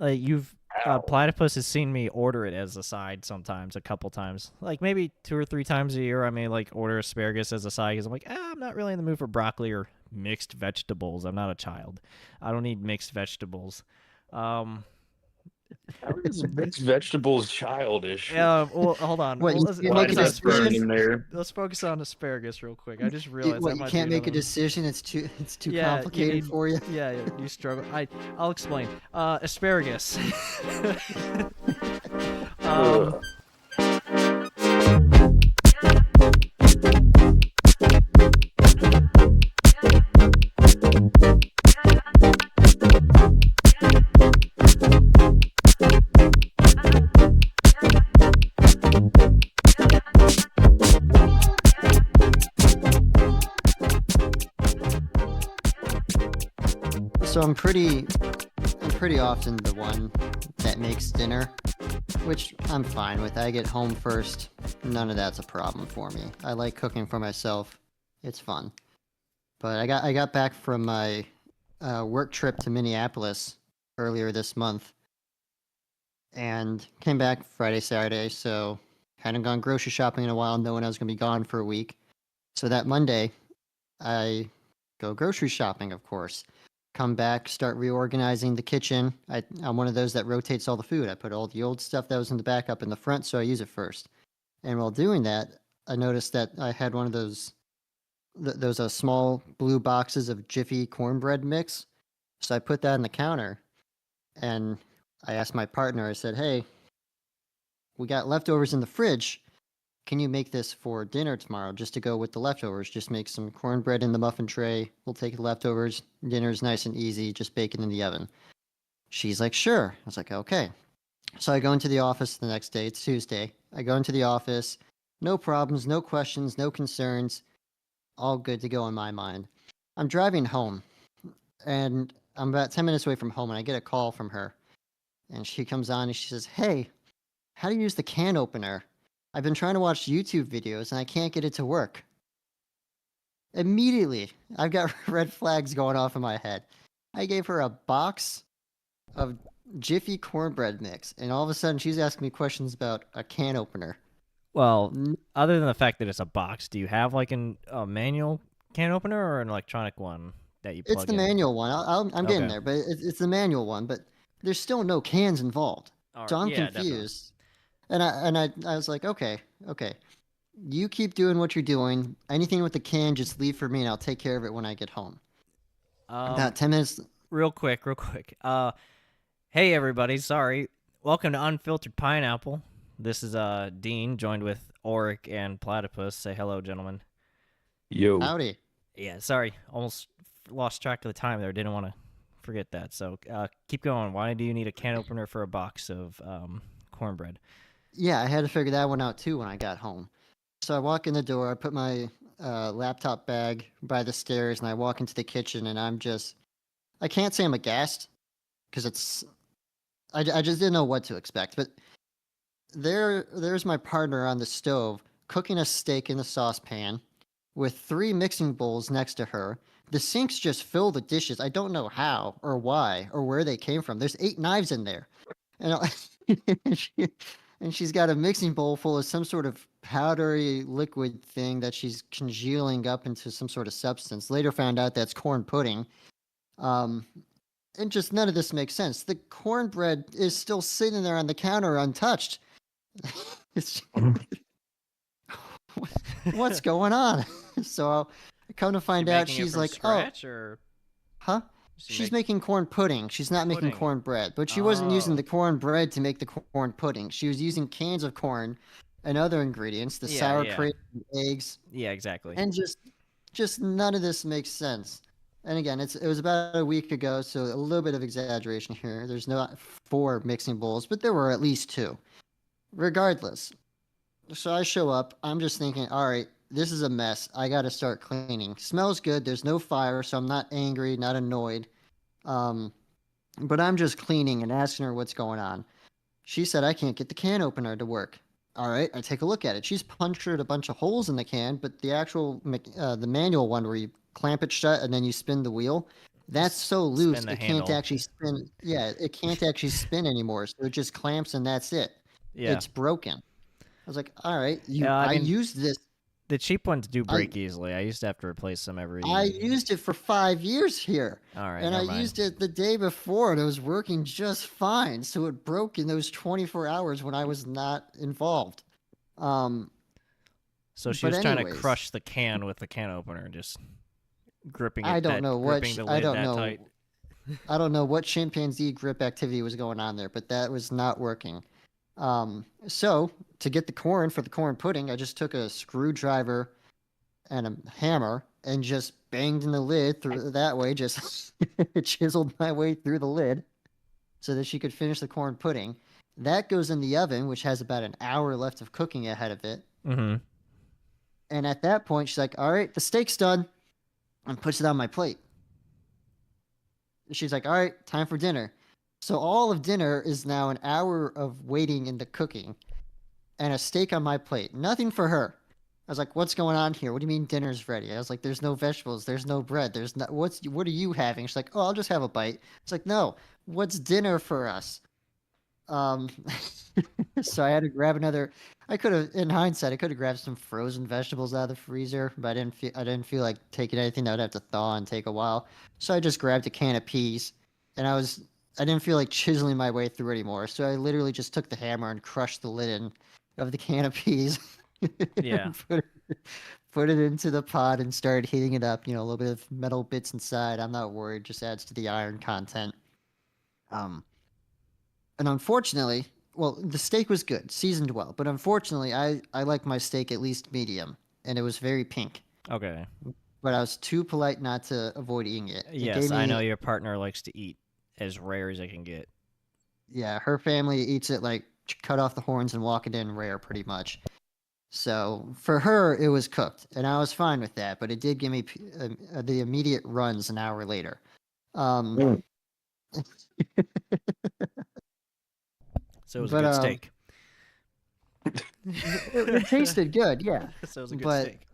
Platypus has seen me order it as a side sometimes, a couple times, like maybe 2 or 3 times a year. I may like order asparagus as a side because I'm like, I'm not really in the mood for broccoli or mixed vegetables. I'm not a child. I don't need mixed vegetables. Um, How is mixed vegetables childish? well, hold on. What, Well, you let's can't Why make a is focus on that burning decision? in there? let's focus on asparagus real quick. I just realized that You might be can't make a another. decision? It's too Yeah, you complicated need. for you? Yeah, yeah, you struggle. I'll explain. Asparagus. um, Ugh. So I'm pretty often the one that makes dinner, which I'm fine with. I get home first. None of that's a problem for me. I like cooking for myself. It's fun. But I got back from my work trip to Minneapolis earlier this month and came back Friday, Saturday. So hadn't gone grocery shopping in a while, knowing I was gonna be gone for a week. So that Monday, I go grocery shopping, of course. Come back, start reorganizing the kitchen. I'm one of those that rotates all the food. I put all the old stuff that was in the back up in the front, so I use it first. And while doing that, I noticed that I had one of those small blue boxes of Jiffy cornbread mix. So I put that on the counter, and I asked my partner. I said, "Hey, we got leftovers in the fridge. Can you make this for dinner tomorrow just to go with the leftovers? Just make some cornbread in the muffin tray. We'll take the leftovers. Dinner's nice and easy. Just bake it in the oven." She's like, "Sure." I was like, "Okay." So I go into the office the next day. It's Tuesday. I go into the office. No problems, no questions, no concerns. All good to go in my mind. I'm driving home, and I'm about 10 minutes away from home, and I get a call from her. And she comes on and she says, "Hey, how do you use the can opener? I've been trying to watch YouTube videos and I can't get it to work." Immediately, I've got red flags going off in my head. I gave her a box of Jiffy cornbread mix, and all of a sudden she's asking me questions about a can opener. well, other than the fact that it's a box, do you have like a manual can opener or an electronic one that you It's plug the in? manual one. I'm getting Okay. there, but it's the manual one. But there's still no cans involved, All so right. I'm Yeah, definitely. confused. And I was like, okay, you keep doing what you're doing. Anything with the can, just leave for me, and I'll take care of it when I get home. Um, About 10 minutes. real quick. Hey everybody. Sorry. Welcome to Unfiltered Pineapple. This is Dean, joined with Orik and Platypus. Say hello, gentlemen. Yo. Howdy. Yeah. Sorry. Almost lost track of the time there. Didn't want to forget that. So keep going. Why do you need a can opener for a box of cornbread? Yeah, I had to figure that one out too when I got home. So I walk in the door, I put my laptop bag by the stairs, and I walk into the kitchen, and I can't say I'm aghast because I just didn't know what to expect. But there's my partner on the stove cooking a steak in the saucepan with 3 mixing bowls next to her. The sinks just fill the dishes. I don't know how or why or where they came from. There's 8 knives in there. And, she, and she's got a mixing bowl full of some sort of powdery liquid thing that she's congealing up into some sort of substance. Later found out that's corn pudding. Um, and just none of this makes sense. The cornbread is still sitting there on the counter untouched. It's, what's going on? So I come to Is she find out making it she's from like, "Oh, scratch or huh?" is she She's make making corn pudding. She's not making pudding? cornbread, but she wasn't using Oh, the cornbread to make the corn pudding. She was using cans of corn and other ingredients, the yeah, sour yeah, cream, eggs, yeah, exactly. and just none of this makes sense. And again, it was about a week ago, so a little bit of exaggeration here. There's not 4 mixing bowls, but there were at least 2. Regardless, so I show up. I'm just thinking, all right, this is a mess. I got to start cleaning. Smells good. There's no fire, so I'm not angry, not annoyed. Um, but I'm just cleaning and asking her what's going on. She said I can't get the can opener to work. All right, I take a look at it. She's punctured a bunch of holes in the can, but the actual the manual one where you clamp it shut and then you spin the wheel, That's so loose spin the it can't handle. actually spin. Yeah, it can't actually spin anymore. So it just clamps and that's it. Yeah. It's broken. I was like, all right, Yeah, I I mean, used this. the cheap ones do I break easily. I used to have to replace them every. I used it for 5 years here. All right, And I never mind. used it the day before and it was working just fine. So it broke in those 24 hours when I was not involved. So she But was trying to anyways, crush the can with the can opener, just gripping I it don't know gripping the lid that tight. I don't know what chimpanzee grip activity was going on there, but that was not working. So to get the corn for the corn pudding, I just took a screwdriver and a hammer and just banged in the lid through that way, just chiseled my way through the lid so that she could finish the corn pudding. That goes in the oven, which has about an hour left of cooking ahead of it. Mm-hmm. And at that point, she's like, all right, the steak's done, and puts it on my plate. She's like, all right, time for dinner. So all of dinner is now an hour of waiting in the cooking and a steak on my plate. Nothing for her. I was like, what's going on here? What do you mean dinner's ready? I was like, there's no vegetables, there's no bread, there's no what are you having? She's like, oh, I'll just have a bite. It's like, no, what's dinner for us? Um so I had to grab another. I could have, in hindsight, I could have grabbed some frozen vegetables out of the freezer, but I didn't feel like taking anything that would have to thaw and take a while. So I just grabbed a can of peas, and I didn't feel like chiseling my way through anymore. So I literally just took the hammer and crushed the lid of the can of peas. Yeah. Put it into the pot and started heating it up. You know, a little bit of metal bits inside. I'm not worried. Just adds to the iron content. And unfortunately, well, the steak was good, seasoned well, but unfortunately, I like my steak at least medium, and it was very pink. Okay. But I was too polite not to avoid eating it. It gave Yes, I me, know your partner likes to eat as rare as it can get. yeah, her family eats it like cut off the horns and walk it in rare, pretty much. So for her, it was cooked, and I was fine with that. But it did give me the immediate runs an hour later. Um, So it was a but good steak. it tasted good, yeah. So it was a good But steak.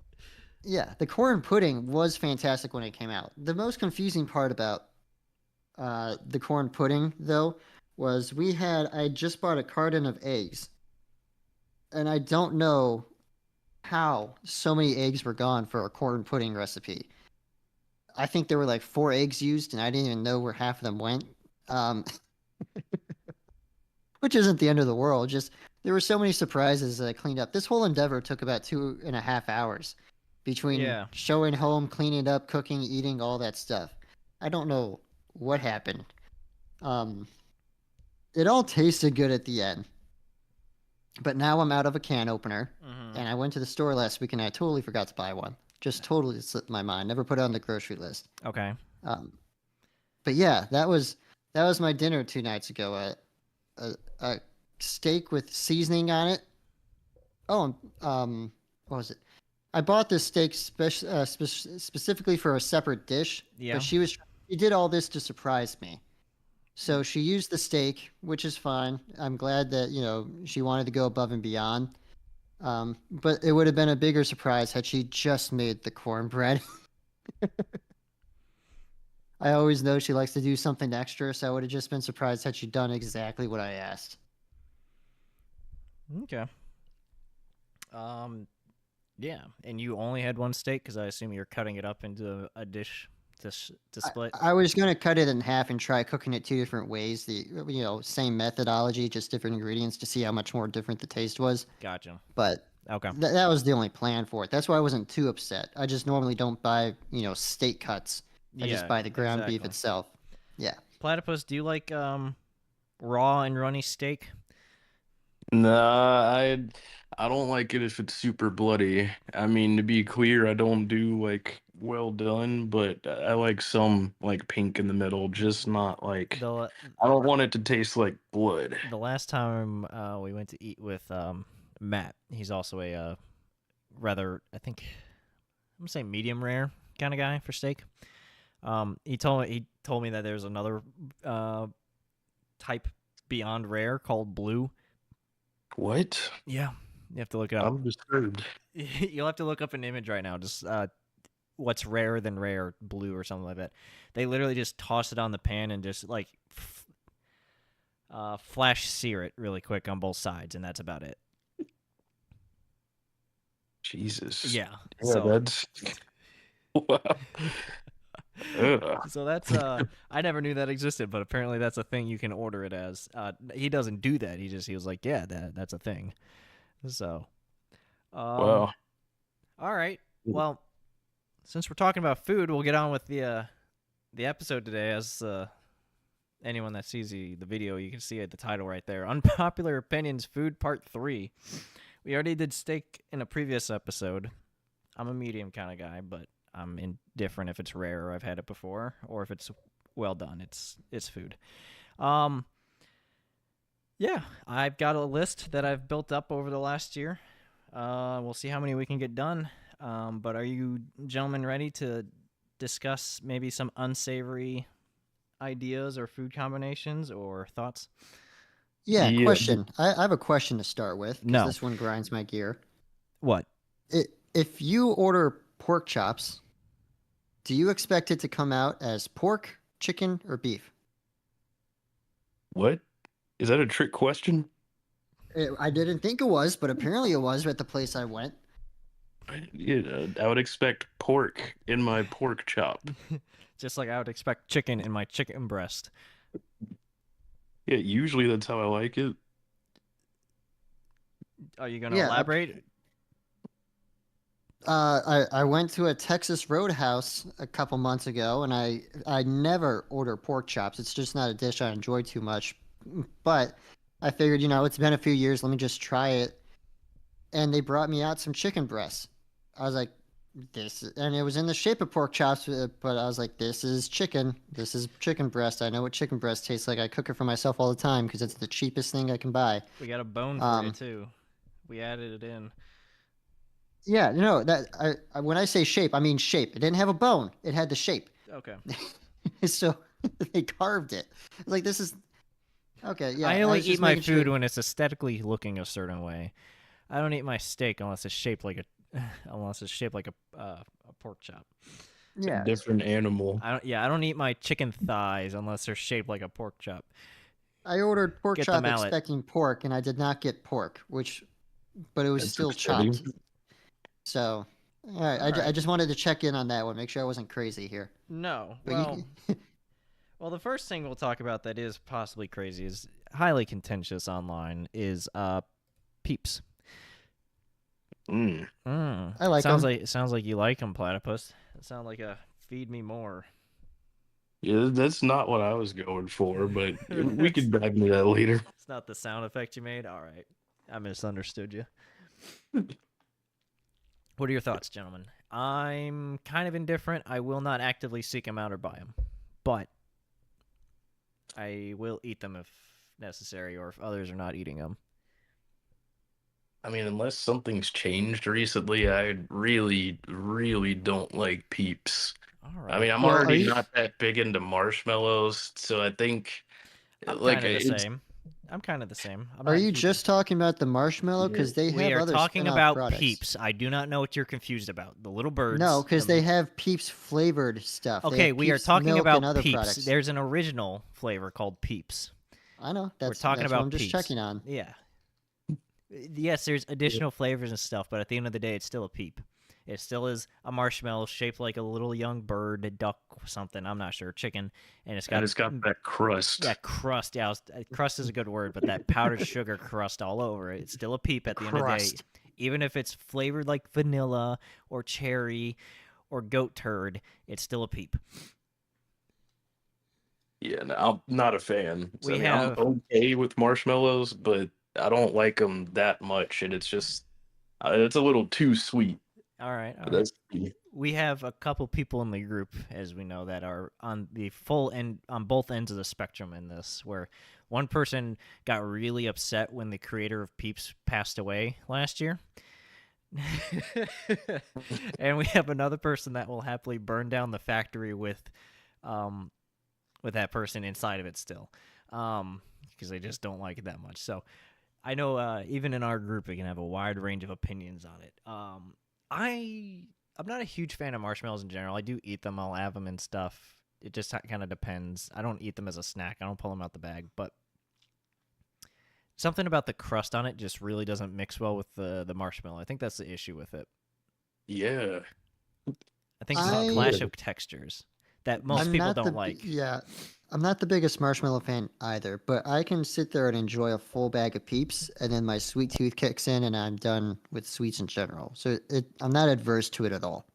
yeah, the corn pudding was fantastic when it came out. The most confusing part about the corn pudding, though, was I just bought a carton of eggs, and I don't know how so many eggs were gone for a corn pudding recipe. I think there were like 4 eggs used, and I didn't even know where half of them went. Um, which isn't the end of the world. Just there were so many surprises that I cleaned up. This whole endeavor took about 2.5 hours between Yeah. showing home, cleaning up, cooking, eating, all that stuff. I don't know what happened. Um, it all tasted good at the end, but now I'm out of a can opener, and I went to the store last week and I totally forgot to buy one. Just totally slipped my mind. Never put it on the grocery list. Okay. But yeah, that was my dinner 2 nights ago. A steak with seasoning on it. Oh, what was it? I bought this steak specifically for a separate dish. Yeah. But she did all this to surprise me. So she used the steak, which is fine. I'm glad that she wanted to go above and beyond. But it would have been a bigger surprise had she just made the cornbread. I always know she likes to do something extra, so I would have just been surprised had she done exactly what I asked. Okay. Yeah, and you only had one steak because I assume you're cutting it up into a dish to split. I was gonna cut it in half and try cooking it 2 different ways. The same methodology, just different ingredients to see how much more different the taste was. Gotcha. But Okay. that was the only plan for it. That's why I wasn't too upset. I just normally don't buy steak cuts. I just buy the ground beef itself. Yeah. Platypus, do you like raw and runny steak? Nah, I don't like it if it's super bloody. I mean, to be clear, I don't do like well done, but I like some like pink in the middle, just not like The I don't want it to taste like blood. the last time we went to eat with Matt, he's also a rather, I think I'm gonna say medium rare kind of guy for steak. He told me that there's another type beyond rare called blue. What? Yeah, you have to look it up. I'm disturbed. You'll have to look up an image right now. Just what's rarer than rare blue or something like that. They literally just toss it on the pan and just like flash sear it really quick on both sides, and that's about it. Jesus. Yeah. Yeah, So that's wow. Ugh. so that's I never knew that existed, but apparently that's a thing you can order it as. He doesn't do that. He was like, yeah, that's a thing. So, Wow. all right. Well, since we're talking about food, we'll get on with the episode today. As anyone that sees the video, you can see the title right there: Unpopular Opinions, Food Part 3. We already did steak in a previous episode. I'm a medium kind of guy, but I'm indifferent if it's rare or I've had it before, or if it's well done. It's food. Yeah, I've got a list that I've built up over the last year. We'll see how many we can get done. But are you gentlemen ready to discuss maybe some unsavory ideas or food combinations or thoughts? Yeah, Yeah. question. I have a question to start with because No. this one grinds my gear. What? If you order pork chops, do you expect it to come out as pork, chicken, or beef? What? Is that a trick question? I didn't think it was, but apparently it was at the place I went. Yeah, I would expect pork in my pork chop. Just like I would expect chicken in my chicken breast. Yeah, usually that's how I like it. Are you going to Yeah, elaborate? I went to a Texas Roadhouse a couple months ago, and I never order pork chops. It's just not a dish I enjoy too much. But I figured, it's been a few years. Let me just try it. And they brought me out some chicken breasts. I was like, and it was in the shape of pork chops, but I was like, this is chicken. This is chicken breast. I know what chicken breast tastes like. I cook it for myself all the time because it's the cheapest thing I can buy. We got a bone for you, too. We added it in. Yeah, when I say shape, I mean shape. It didn't have a bone. It had the shape. Okay. So they carved it. Like, this is okay. Yeah, I only was just eat my making food sure- when it's aesthetically looking a certain way. I don't eat my steak unless it's shaped like a pork chop. Yeah, Different animal. I don't eat my chicken thighs unless they're shaped like a pork chop. I ordered pork Get the chop mallet. expecting pork, and I did not get pork, but it was That's still upsetting. chopped. So, all right, I Alright. just wanted to check in on that one, make sure I wasn't crazy here. No. But Well, well, the first thing we'll talk about that is possibly crazy, is highly contentious online, is Peeps. Mm. I like sounds 'em. like sounds like you like them, Platypus. It sounds like a feed me more. Yeah, that's not what I was going for, but we could dive into that later. It's not the sound effect you made. All right, I misunderstood you. What are your thoughts, gentlemen? I'm kind of indifferent. I will not actively seek them out or buy them, but I will eat them if necessary or if others are not eating them. I mean, unless something's changed recently, I really, really don't like Peeps. All right. I mean, I'm Well, are already you- not that big into marshmallows, so I think I'm like kind of the it's same. I'm kind of the same. I'm Are not you huge- just talking about the marshmallow? Because they We have are other talking spin-off about products. Peeps. I do not know what you're confused about. The little birds. No, because the- they have Peeps flavored stuff. They Okay, have we are Peeps talking milk about and other Peeps. products. There's an original flavor called Peeps. I know. We're That's talking what about I'm just Peeps. checking on. Yeah. Yes, there's additional flavors and stuff, but at the end of the day, it's still a Peep. It still is a marshmallow shaped like a little young bird, a duck, something. I'm not sure. Chicken, and it's got that crust. that crust. Yeah, crust is a good word, but that powdered sugar crust all over it. It's still a Peep at the end of the day, Crust. even if it's flavored like vanilla or cherry or goat turd. It's still a Peep. Yeah, no, I'm not a fan. So, We I mean, have- I'm okay with marshmallows, but I don't like them that much, and it's just it's a little too sweet. All right. But that's We have a couple people in the group, as we know, that are on the full end, on both ends of the spectrum in this, where one person got really upset when the creator of Peeps passed away last year. And we have another person that will happily burn down the factory with that person inside of it still, because they just don't like it that much. So I know even in our group we can have a wide range of opinions on it. I'm not a huge fan of marshmallows in general. I do eat them. I'll have them and stuff. It just kind of depends. I don't eat them as a snack. I don't pull them out the bag, but something about the crust on it just really doesn't mix well with the marshmallow. I think that's the issue with it. Yeah. I think it's a I clash of textures that most I'm people not don't the like. yeah, I'm not the biggest marshmallow fan either, but I can sit there and enjoy a full bag of Peeps, and then my sweet tooth kicks in, and I'm done with sweets in general. So I'm not adverse to it at all.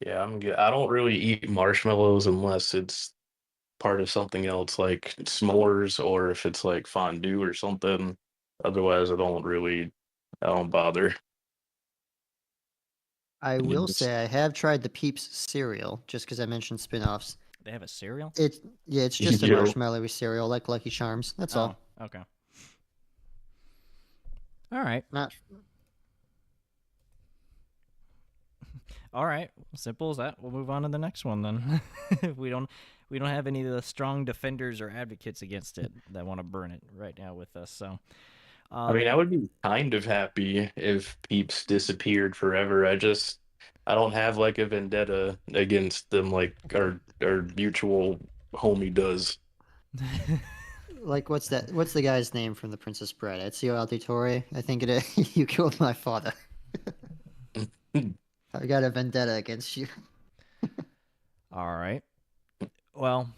Yeah, I'm good. I don't really eat marshmallows unless it's part of something else like s'mores or if it's like fondue or something. Otherwise, I don't bother. I You will know, say I have tried the Peeps cereal, just because I mentioned spin-offs. They have a cereal? It's just a you know, marshmallowy cereal like Lucky Charms. That's Oh, all. okay. All right. Not All right. Simple as that. We'll move on to the next one then. we don't have any of the strong defenders or advocates against it that want to burn it right now with us. So, I mean, I um, would be kind of happy if Peeps disappeared forever. I don't have like a vendetta against them like our mutual homie does. like what's the guy's name from The Princess Bride? Ezio Auditore, I think it is. You killed my father. I got a vendetta against you. all right. Well,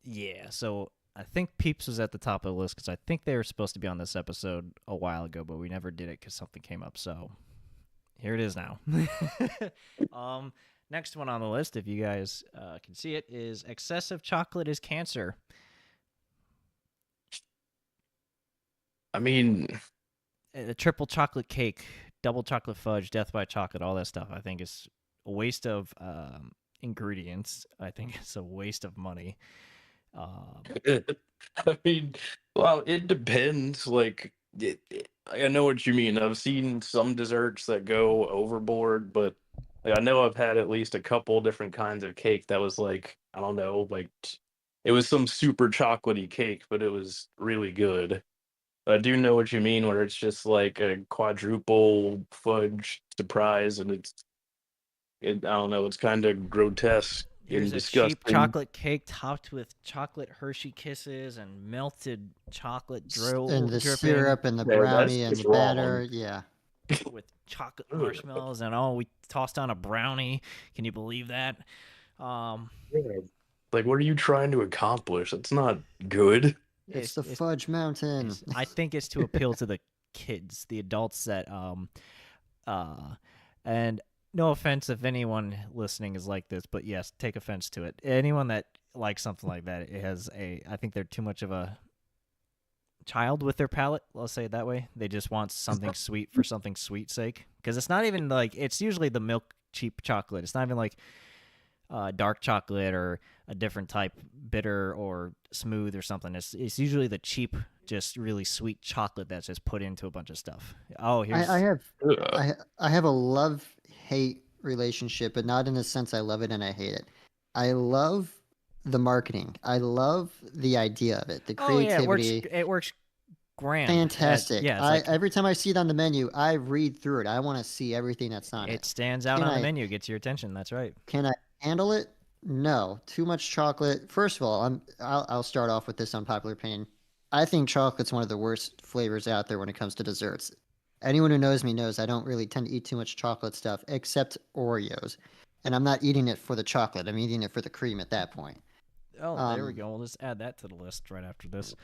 yeah. So I think Peeps was at the top of the list because I think they were supposed to be on this episode a while ago, but we never did it because something came up. So here it is now. Next one on the list, if you guys can see it, is excessive chocolate is cancer. I mean, A triple chocolate cake, double chocolate fudge, death by chocolate, all that stuff. I think is a waste of ingredients. I think it's a waste of money. Um, I mean, well, it depends. I know what you mean. I've seen some desserts that go overboard, but like, I know I've had at least a couple different kinds of cake that was like, I don't know, it was some super chocolatey cake, but it was really good. I do know what you mean, where it's just like a quadruple fudge surprise, and I don't know, it's kind of grotesque and Here's a cheap disgusting. chocolate cake topped with chocolate Hershey Kisses and melted chocolate And the dripping syrup and the Yeah, that's brownie and just the batter, wrong. yeah. with chocolate Ugh. marshmallows, and oh, we tossed on a brownie. Can you believe that? Um, Yeah. Like, what are you trying to accomplish? That's not good. It's it's, the it's, fudge mountain. I think it's to appeal to the kids, the adults that and no offense if anyone listening is like this, but yes, take offense to it. Anyone that likes something like that, I think they're too much of a child with their palate. Let's say it that way. They just want something sweet for something sweet sake. Because it's not even like it's usually the milk cheap chocolate. It's not even like dark chocolate or a different type, bitter or smooth or something. It's usually the cheap, just really sweet chocolate that's just put into a bunch of stuff. Oh, I here's have Ugh. I have a love hate relationship, but not in the sense I love it and I hate it. I love the marketing. I love the idea of it, the oh yeah, it works. creativity. It works grand. Fantastic. Yeah, it's I like every time I see it on the menu, I read through it. I want to see everything that's on it it. stands out Can on the I menu, gets your attention. That's right. can I handle it? No. Too much chocolate. First of all, I'll start off with this unpopular opinion. I think chocolate's one of the worst flavors out there when it comes to desserts. Anyone who knows me knows I don't really tend to eat too much chocolate stuff except Oreos. And I'm not eating it for the chocolate. I'm eating it for the cream at that point. Oh, there we Um go. We'll just add that to the list right after this.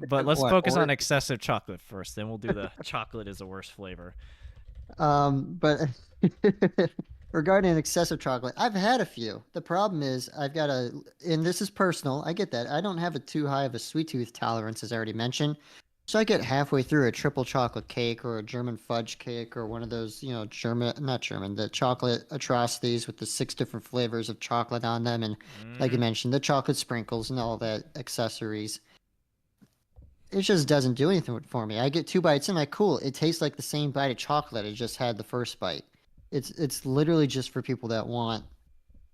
But let's what focus or on excessive chocolate first. Then we'll do the chocolate is the worst flavor. But regarding excessive chocolate, I've had a few. The problem is and this is personal. I get that. I don't have a too high of a sweet tooth tolerance, as I already mentioned. So I get halfway through a triple chocolate cake or a German fudge cake or one of those, not German, the chocolate atrocities with the 6 different flavors of chocolate on them. And like you Mm. mentioned, the chocolate sprinkles and all that accessories. It just doesn't do anything for me. I get 2 bites in, like, cool. It tastes like the same bite of chocolate I just had the first bite. It's literally just for people that want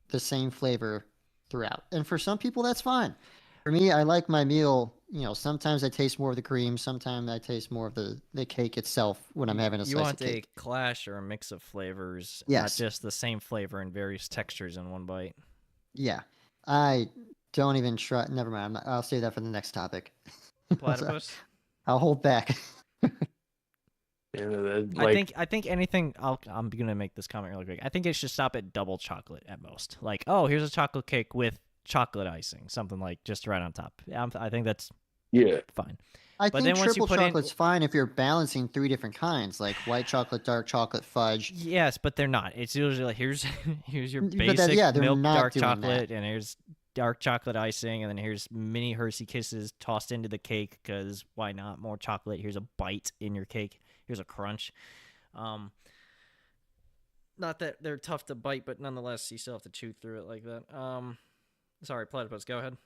the same flavor throughout, and for some people that's fine. For me, I like my meal. Sometimes I taste more of the cream. Sometimes I taste more of the cake itself when I'm having a You slice of want a cake. clash or a mix of flavors, not Yes. just the same flavor and various textures in one bite. Yeah. I don't even try. Never mind. I'll save that for the next topic. Platypus. I'll hold back. Yeah, I think anything. I'm gonna make this comment really quick. I think it should stop at double chocolate at most. Like, oh, here's a chocolate cake with chocolate icing, something like just right on top. I think that's yeah. fine. I But think then once you triple put in, chocolate's fine if you're balancing 3 different kinds, like white chocolate, dark chocolate, fudge. yes, but they're not. It's usually like here's your But basic they're milk not dark doing chocolate, and here's dark chocolate icing, and then here's mini Hershey Kisses tossed into the cake because why not? More chocolate. Here's a bite in your cake. Here's a crunch. Not that they're tough to bite, but nonetheless, you still have to chew through it like that. Sorry, Platypus, go ahead.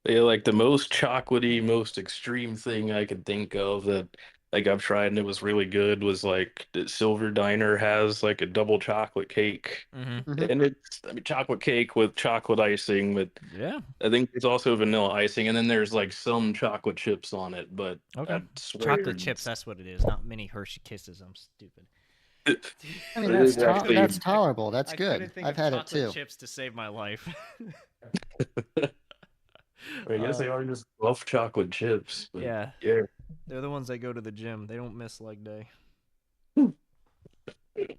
Yeah, like the most chocolatey, most extreme thing I could think of that like I've tried and it was really good was like the Silver Diner has like a double chocolate cake. Mm-hmm. that. And it's I mean chocolate cake with chocolate icing, but Yeah. I think there's also vanilla icing and then there's like some chocolate chips on it, but Okay. I swear Chocolate chips, that's what it is, not mini Hershey Kisses. I'm stupid. I mean, It is actually that's tolerable. That's I good. couldn't think I've of had it chocolate too. chips to save my life. I guess they are just buff chocolate chips, but Yeah. yeah. They're the ones that go to the gym. They don't miss leg day.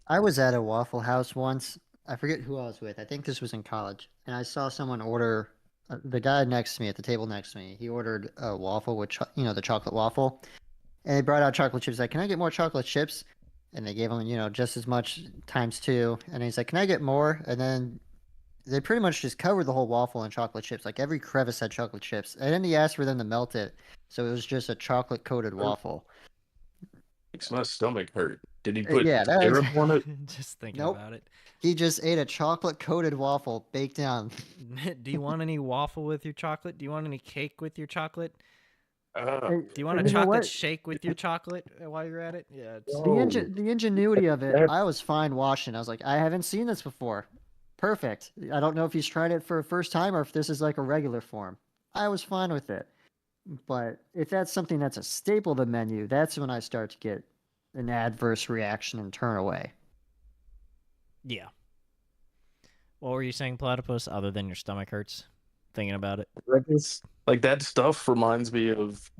I was at a Waffle House once. I forget who I was with. I think this was in college, and I saw someone order. The guy next to me at the table next to me, he ordered a waffle with the chocolate waffle, and they brought out chocolate chips. Like, can I get more chocolate chips? And they gave him just as much times two. And he's like, can I get more? And then they pretty much just covered the whole waffle in chocolate chips. Like every crevice had chocolate chips. And then he asked for them to melt it, so it was just a chocolate coated waffle. Makes my stomach hurt. Did he put Yeah, that was. syrup on it? Just thinking Nope. about it. He just ate a chocolate coated waffle baked down. Do you want any waffle with your chocolate? Do you want any cake with your chocolate? Uh, Do you want a You know chocolate what? shake with your chocolate while you're at it? Yeah. It's, The ingenuity of it, That- I was fine washing. I was like, I haven't seen this before. Perfect. I don't know if he's tried it for a first time or if this is like a regular form. I was fine with it. But if that's something that's a staple of the menu, that's when I start to get an adverse reaction and turn away. yeah. What were you saying, Platypus, other than your stomach hurts thinking about it? like that stuff reminds me of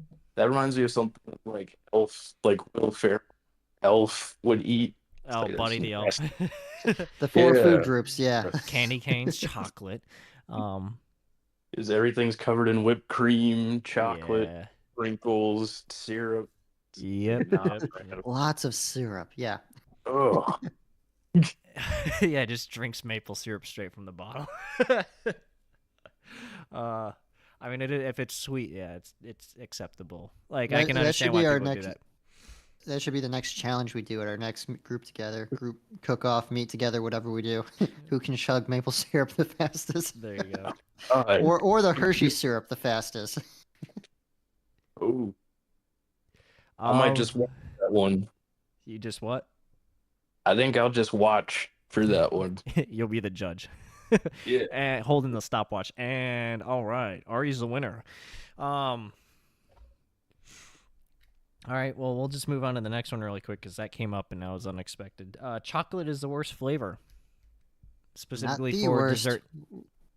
something like Elf, like Will Ferrell Elf would eat. It's Oh, like, Buddy the Elf. The four food Yeah. groups, yeah. Candy canes, chocolate. Is everything's covered in whipped cream, chocolate, Yeah. sprinkles, syrup. Yep. Nah, yep. Lots of syrup, yeah. Ugh. Yeah, just drinks maple syrup straight from the bottle. I mean, if it's sweet, yeah, it's acceptable. Like I can That should understand be why our people do next. that. That should be the next challenge we do at our next group cook off, meet together, whatever we do. Who can chug maple syrup the fastest? There you go. Or the Hershey syrup the fastest. Oh, I might just watch that one. You just what? I think I'll just watch for that one. You'll be the judge. Yeah. And holding the stopwatch. And all right, Ari's the winner. All right, well, we'll just move on to the next one really quick because that came up and that was unexpected. Chocolate is the worst flavor, specifically Not the for worst. dessert.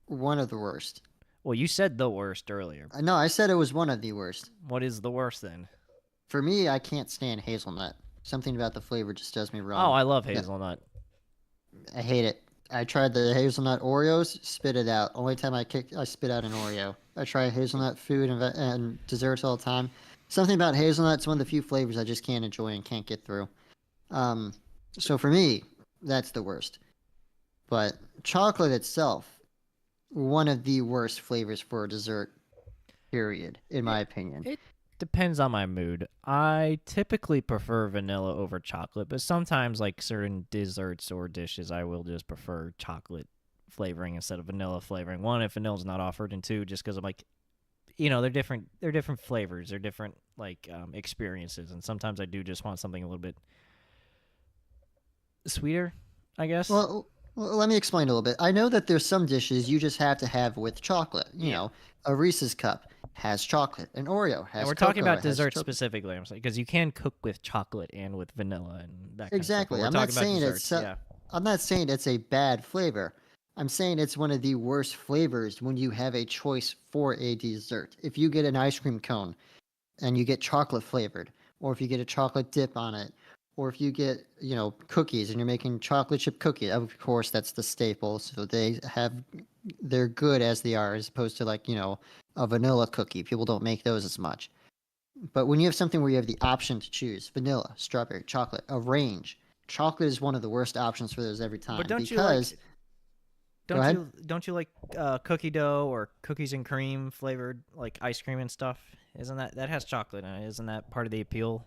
One of the worst. Well, you said the worst earlier. No, I said it was one of the worst. What is the worst then? For me, I can't stand hazelnut. Something about the flavor just does me wrong. Oh, I love hazelnut. I hate it. I tried the hazelnut Oreos, spit it out. Only time I spit out an Oreo. I try hazelnut food and desserts all the time. Something about hazelnut's one of the few flavors I just can't enjoy and can't get through. So for me, that's the worst. But chocolate itself, one of the worst flavors for a dessert, period, in my opinion. It depends on my mood. I typically prefer vanilla over chocolate, but sometimes, like certain desserts or dishes, I will just prefer chocolate flavoring instead of vanilla flavoring. One, if vanilla's not offered, and two, just because I'm like, they're different. They're different flavors. They're different experiences, and sometimes I do just want something a little bit sweeter, I guess. Well, Well, let me explain a little bit. I know that there's some dishes you just have to have with chocolate. You Yeah. know, a Reese's cup has chocolate. An Oreo And has we're talking cocoa. about It has dessert chocolate. specifically, I'm saying, because you can cook with chocolate and with vanilla and that kind of stuff. But Exactly. we're I'm not talking about saying desserts. it's. Yeah. I'm not saying it's a bad flavor. I'm saying it's one of the worst flavors when you have a choice for a dessert. If you get an ice cream cone and you get chocolate flavored, or if you get a chocolate dip on it, or if you get, you know, cookies and you're making chocolate chip cookie, of course that's the staple. So they're good as they are, as opposed to like, you know, a vanilla cookie. People don't make those as much. But when you have something where you have the option to choose vanilla, strawberry, chocolate, a range, chocolate is one of the worst options for those every time. But don't you because like go ahead. don't you like cookie dough or cookies and cream flavored like ice cream and stuff? Isn't that has chocolate in it? Isn't that part of the appeal?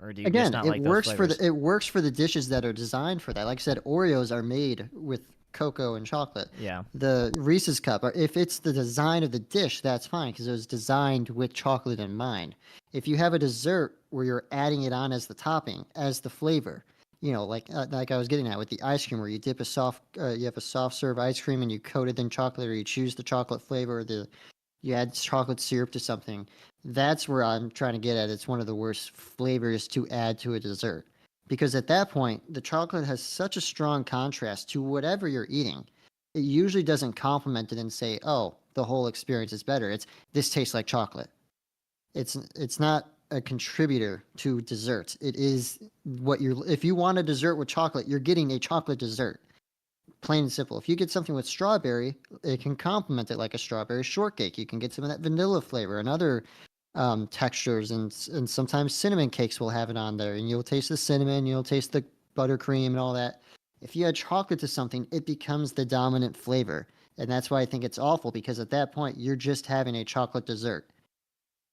Or do you just Again, not like those flavors? it works for the dishes that are designed for that. Like I said, Oreos are made with cocoa and chocolate. Yeah. The Reese's cup, if it's the design of the dish, that's fine because it was designed with chocolate in mind. If you have a dessert where you're adding it on as the topping, as the flavor, you know, like I was getting at with the ice cream, where you dip you have a soft serve ice cream and you coat it in chocolate, or you choose the chocolate flavor, you add chocolate syrup to something. That's where I'm trying to get at. It's one of the worst flavors to add to a dessert. Because at that point, the chocolate has such a strong contrast to whatever you're eating. It usually doesn't complement it and say, oh, the whole experience is better. It's this tastes like chocolate. It's not a contributor to desserts. It is what you're if you want a dessert with chocolate, you're getting a chocolate dessert. Plain and simple. If you get something with strawberry, it can complement it like a strawberry shortcake. You can get some of that vanilla flavor and other textures, and sometimes cinnamon cakes will have it on there, and you'll taste the cinnamon, you'll taste the buttercream and all that. If you add chocolate to something, it becomes the dominant flavor, and that's why I think it's awful, because at that point you're just having a chocolate dessert,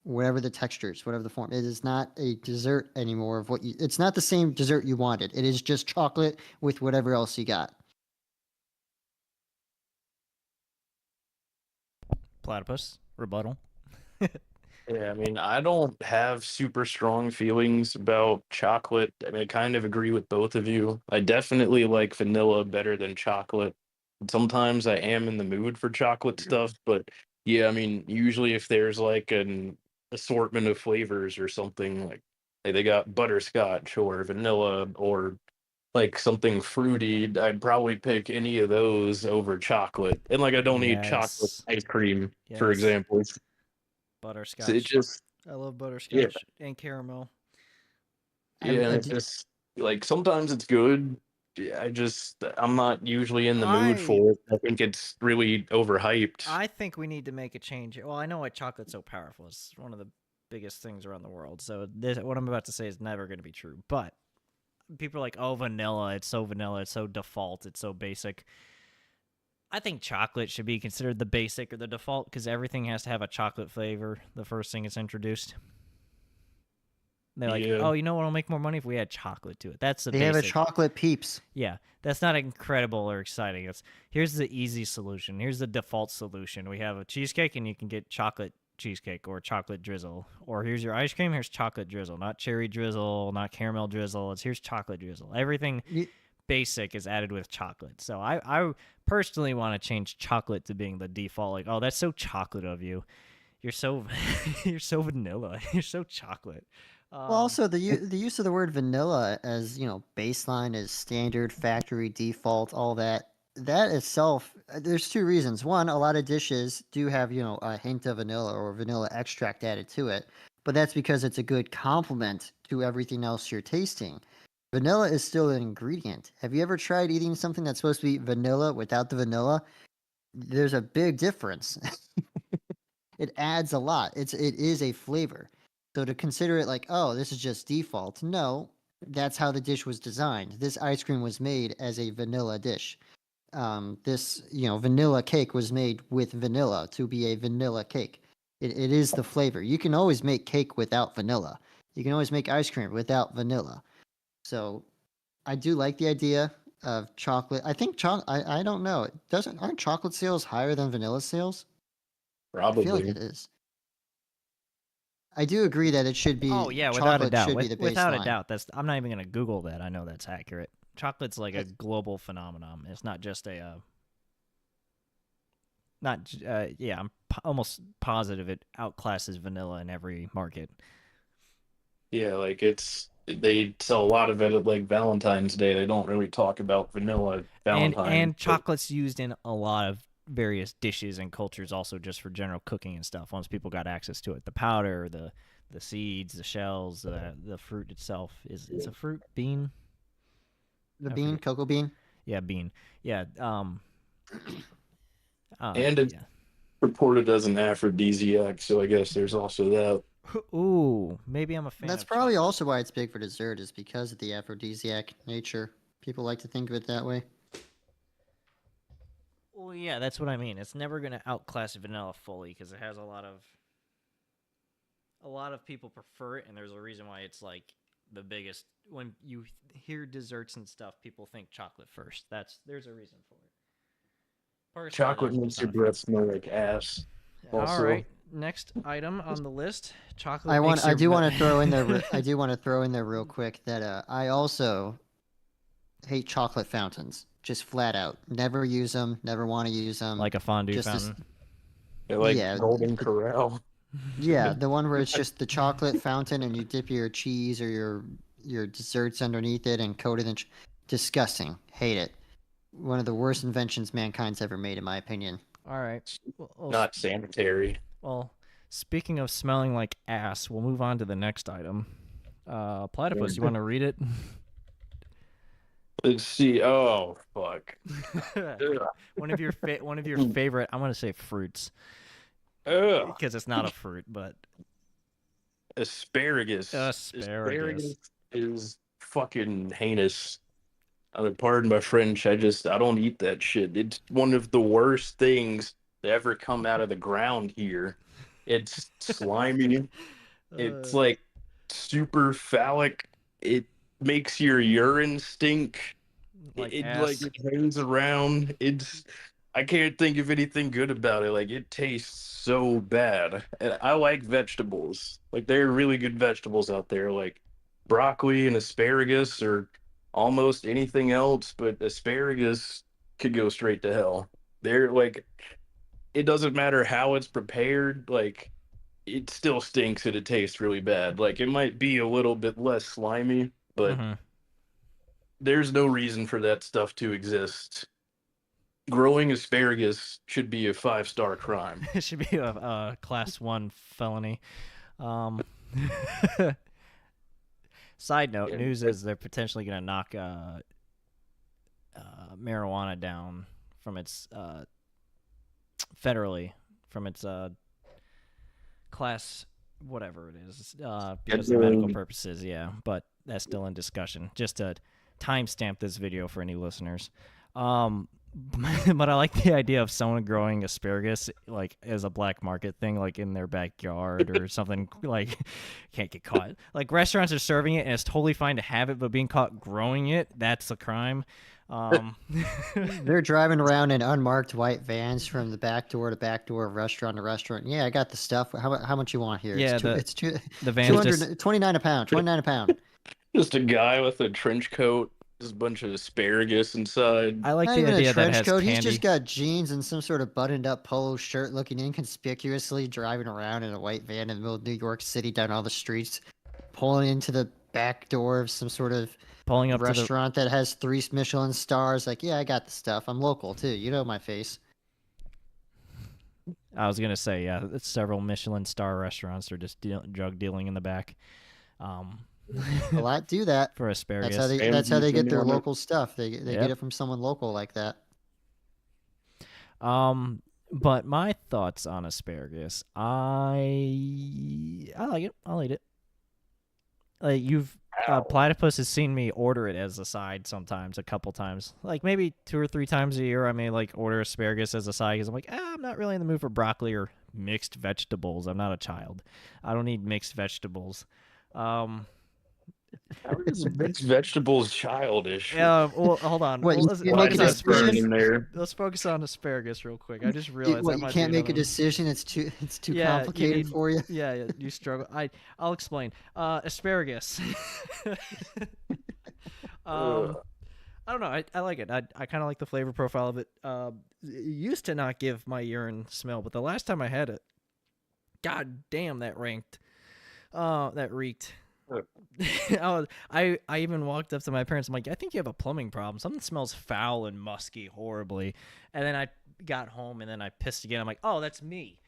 whatever the textures, whatever the form. It is not a dessert anymore of what you. It's not the same dessert you wanted. It is just chocolate with whatever else you got. Platypus rebuttal. Yeah, I mean, I don't have super strong feelings about chocolate. I mean, I kind of agree with both of you. I definitely like vanilla better than chocolate. Sometimes I am in the mood for chocolate stuff, but yeah, I mean, usually if there's like an assortment of flavors or something, like they got butterscotch or vanilla or like something fruity, I'd probably pick any of those over chocolate. And like I don't eat chocolate Yes. ice cream, for Yes. example. So it Butterscotch. just I love yeah, butterscotch and caramel. yeah, and I it's just like sometimes it's good. Yeah, I'm not usually in the mood I for it. I think it's really overhyped. I think we need to make a change. Well, I know why chocolate's so powerful. It's one of the biggest things around the world. So what I'm about to say is never going to be true. But people are like, "Oh, vanilla. It's so vanilla. It's so default. It's so basic." I think chocolate should be considered the basic or the default because everything has to have a chocolate flavor the first thing it's introduced. They're like, Yeah, "Oh, you know what'll make more money if we add chocolate to it." That's the They have a basic. chocolate Peeps. Yeah, that's not incredible or exciting. It's here's the easy solution. Here's the default solution. We have a cheesecake, and you can get chocolate cheesecake or chocolate drizzle. Or here's your ice cream. Here's chocolate drizzle, not cherry drizzle, not caramel drizzle. It's here's chocolate drizzle. Everything You, basic is added with chocolate. So I personally want to change chocolate to being the default. Like, oh, that's so chocolate of you. You're so you're so vanilla. You're so chocolate. well, also the use of the word vanilla as, you know, baseline, as standard, factory, default, all that. That itself, there's two reasons. One, a lot of dishes do have, you know, a hint of vanilla or vanilla extract added to it, but that's because it's a good complement to everything else you're tasting. Vanilla is still an ingredient. Have you ever tried eating something that's supposed to be vanilla without the vanilla? There's a big difference. It adds a lot. It is a flavor. So to consider it like, oh, this is just default. No, that's how the dish was designed. This ice cream was made as a vanilla dish. This, you know, vanilla cake was made with vanilla to be a vanilla cake. It is the flavor. You can always make cake without vanilla. You can always make ice cream without vanilla. So I do like the idea of chocolate. I think I don't know. It doesn't aren't chocolate sales higher than vanilla sales? I feel like probably. it is. I do agree that it should Oh be yeah, without a chocolate doubt. should be the Without a baseline. doubt. That's I'm not even gonna Google that. I know that's accurate. Chocolate's like a global phenomenon. It's not just I'm almost positive it outclasses vanilla in every market. Yeah, like they sell a lot of it at like Valentine's Day. They don't really talk about vanilla at Valentine's. And chocolate's used in a lot of various dishes and cultures also just for general cooking and stuff once people got access to it. The powder, the seeds, the shells, the fruit itself is it's a fruit bean. The bean, cocoa bean. Yeah, bean. Yeah. And it's reported as an aphrodisiac, so I guess there's also that. Ooh, maybe I'm a fan. That's of probably chocolate. also why it's big for dessert, is because of the aphrodisiac nature. People like to think of it that way. Well, yeah, that's what I mean. It's never going to outclass vanilla fully because it has a lot of people prefer it, and there's a reason why it's like the biggest. When you hear desserts and stuff, people think chocolate first. There's a reason for it. Personally, Chocolate makes your breath smell like ass. Also. All right, next item on the list: chocolate. I do want to throw in there. I do want to throw in there real quick that I also hate chocolate fountains. Just flat out, never use them. Never want to use them. Like a fondue fountain. They're like Golden Corral. Yeah, the one where it's just the chocolate fountain and you dip your cheese or your desserts underneath it and coat it in. Disgusting. Hate it. One of the worst inventions mankind's ever made, in my opinion. All right. Well, not sanitary. Well, speaking of smelling like ass, we'll move on to the next item. Platypus, you want to read it? Let's see. Oh, fuck. one of your favorite, I want to say fruits. Because it's not a fruit, but asparagus. Asparagus is fucking heinous. Pardon my French. I don't eat that shit. It's one of the worst things to ever come out of the ground here. It's slimy. It's like super phallic. It makes your urine stink. It hangs around. I can't think of anything good about it. Like, it tastes so bad. And I like vegetables. Like, there are really good vegetables out there, like broccoli and asparagus or almost anything else, but asparagus could go straight to hell. They're like, it doesn't matter how it's prepared, like, it still stinks and it tastes really bad. Like, it might be a little bit less slimy, but there's no reason for that stuff to exist. Growing asparagus should be a 5-star crime. It should be a class 1 felony. Side note, news is they're potentially going to knock marijuana down from its federally from its class whatever it is because of medical purposes. Yeah, but that's still in discussion. Just to timestamp this video for any listeners. But I like the idea of someone growing asparagus like as a black market thing, like in their backyard or something. Like, can't get caught. Like, restaurants are serving it and it's totally fine to have it, but being caught growing it—that's a crime. They're driving around in unmarked white vans from the back door to back door, restaurant to restaurant. Yeah, I got the stuff. How much you want here? Yeah, the van's just 29 a pound. 29 a pound. Just a guy with a trench coat. There's a bunch of asparagus inside. I like Not the even idea a trench that has coat. candy. He's just got jeans and some sort of buttoned-up polo shirt, looking inconspicuously, driving around in a white van in the middle of New York City, down all the streets, pulling into the back door of some sort of pulling up restaurant that has 3 Michelin stars. Like, yeah, I got the stuff. I'm local too. You know my face. I was gonna say, yeah, it's several Michelin star restaurants are just drug dealing in the back. A lot do that for asparagus. That's how they get their local stuff. They get it from someone local like that. But my thoughts on asparagus, I like it. I'll eat it. Like, Platypus has seen me order it as a side sometimes, a couple times, like maybe 2 or 3 times a year. I may like order asparagus as a side because I'm like, I'm not really in the mood for broccoli or mixed vegetables. I'm not a child. I don't need mixed vegetables. How is mixed vegetables childish? Yeah, well, hold on. What, let's focus on asparagus real quick. I just realized you can't make a decision. It's too complicated for you. Yeah, you struggle. I'll explain. Asparagus. I don't know. I like it. I kind of like the flavor profile of it. It used to not give my urine smell, but the last time I had it, god damn, that ranked. That reeked. I even walked up to my parents. I'm like, I think you have a plumbing problem. Something smells foul and musky horribly. And then I got home and then I pissed again. I'm like, oh, that's me.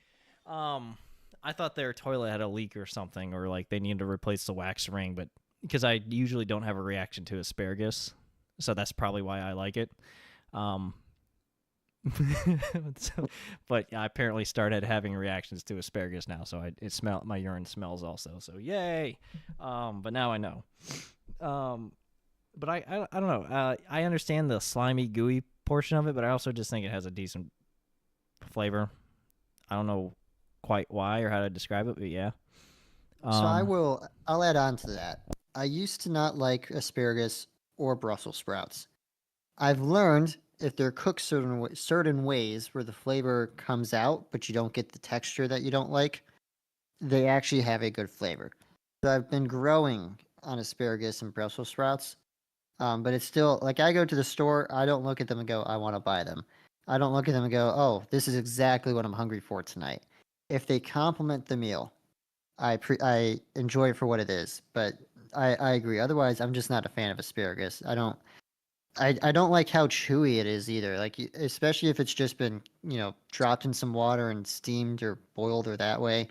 I thought their toilet had a leak or something, or like they needed to replace the wax ring, but because I usually don't have a reaction to asparagus, so that's probably why I like it. Um, so, but I apparently started having reactions to asparagus now, so my urine smells also. So yay! But now I know. But I don't know. I understand the slimy, gooey portion of it, but I also just think it has a decent flavor. I don't know quite why or how to describe it, but yeah. So I'll add on to that. I used to not like asparagus or Brussels sprouts. I've learned if they're cooked certain ways where the flavor comes out, but you don't get the texture that you don't like, they actually have a good flavor. So I've been growing on asparagus and Brussels sprouts, but it's still like I go to the store, I don't look at them and go, I want to buy them. I don't look at them and go, oh, this is exactly what I'm hungry for tonight. If they complement the meal, I enjoy it for what it is. But I agree. Otherwise, I'm just not a fan of asparagus. I don't like how chewy it is either. Like especially if it's just been dropped in some water and steamed or boiled or that way.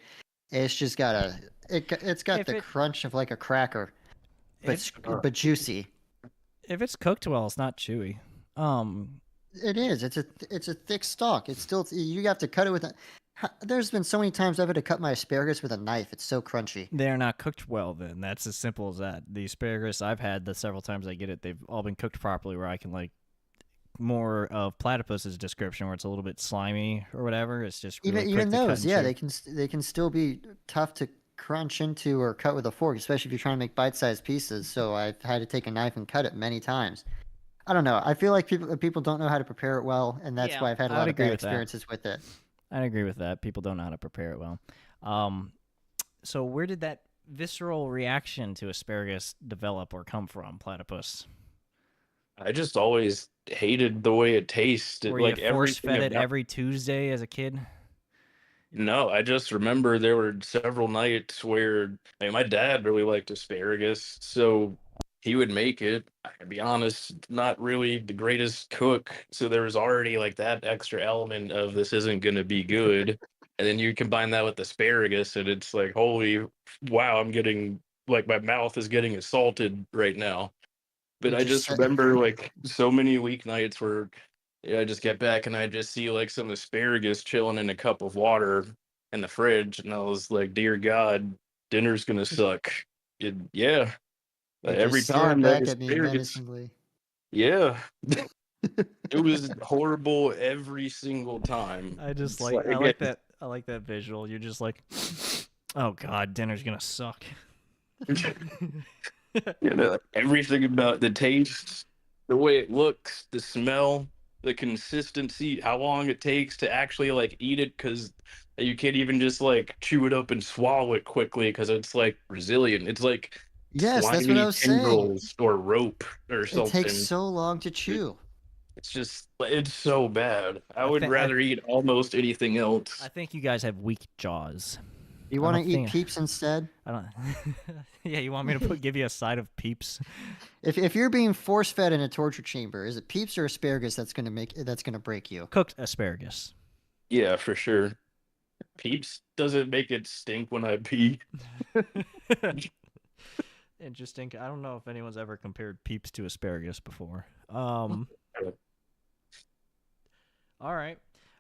It's just it's got the crunch of like a cracker, but juicy. If it's cooked well, it's not chewy. It is. It's a thick stalk. It's still you have to cut it with a. There's been so many times I've had to cut my asparagus with a knife. It's so crunchy. They're not cooked well then. That's as simple as that. The asparagus I've had the several times I get it, they've all been cooked properly where I can like more of Platypus's description where it's a little bit slimy or whatever. It's just really even those, yeah, chew. they can still be tough to crunch into or cut with a fork, especially if you're trying to make bite-sized pieces. So I've had to take a knife and cut it many times. I don't know. I feel like people don't know how to prepare it well, and that's why I've had a lot of bad experiences with it. I'd agree with that. People don't know how to prepare it well. So where did that visceral reaction to asparagus develop or come from, Platypus? I just always hated the way it tasted. Were you force-fed it every Tuesday as a kid? No, I just remember there were several nights where my dad really liked asparagus, so he would make it. I can be honest, not really the greatest cook, so there was already like that extra element of this isn't going to be good. And then you combine that with asparagus, and it's like, holy wow, I'm getting like my mouth is getting assaulted right now. But I just remember like so many weeknights where I just get back and I just see like some asparagus chilling in a cup of water in the fridge, and I was like, dear God, dinner's gonna suck. Yeah. Every time back at me menacingly. Yeah. It was horrible every single time. I like that. I like that visual. You're just like, oh God, dinner's gonna suck. Everything about the taste, the way it looks, the smell, the consistency, how long it takes to actually like eat it, because you can't even just like chew it up and swallow it quickly because it's like resilient. It's like yes, that's what I was saying. Or rope or something. It takes so long to chew. It's so bad. I would rather eat almost anything else. I think you guys have weak jaws. You want to eat Peeps instead? I don't. Yeah, you want me to give you a side of Peeps? If you're being force fed in a torture chamber, is it Peeps or asparagus that's gonna break you? Cooked asparagus. Yeah, for sure. Peeps doesn't make it stink when I pee. Interesting. I don't know if anyone's ever compared Peeps to asparagus before. All right.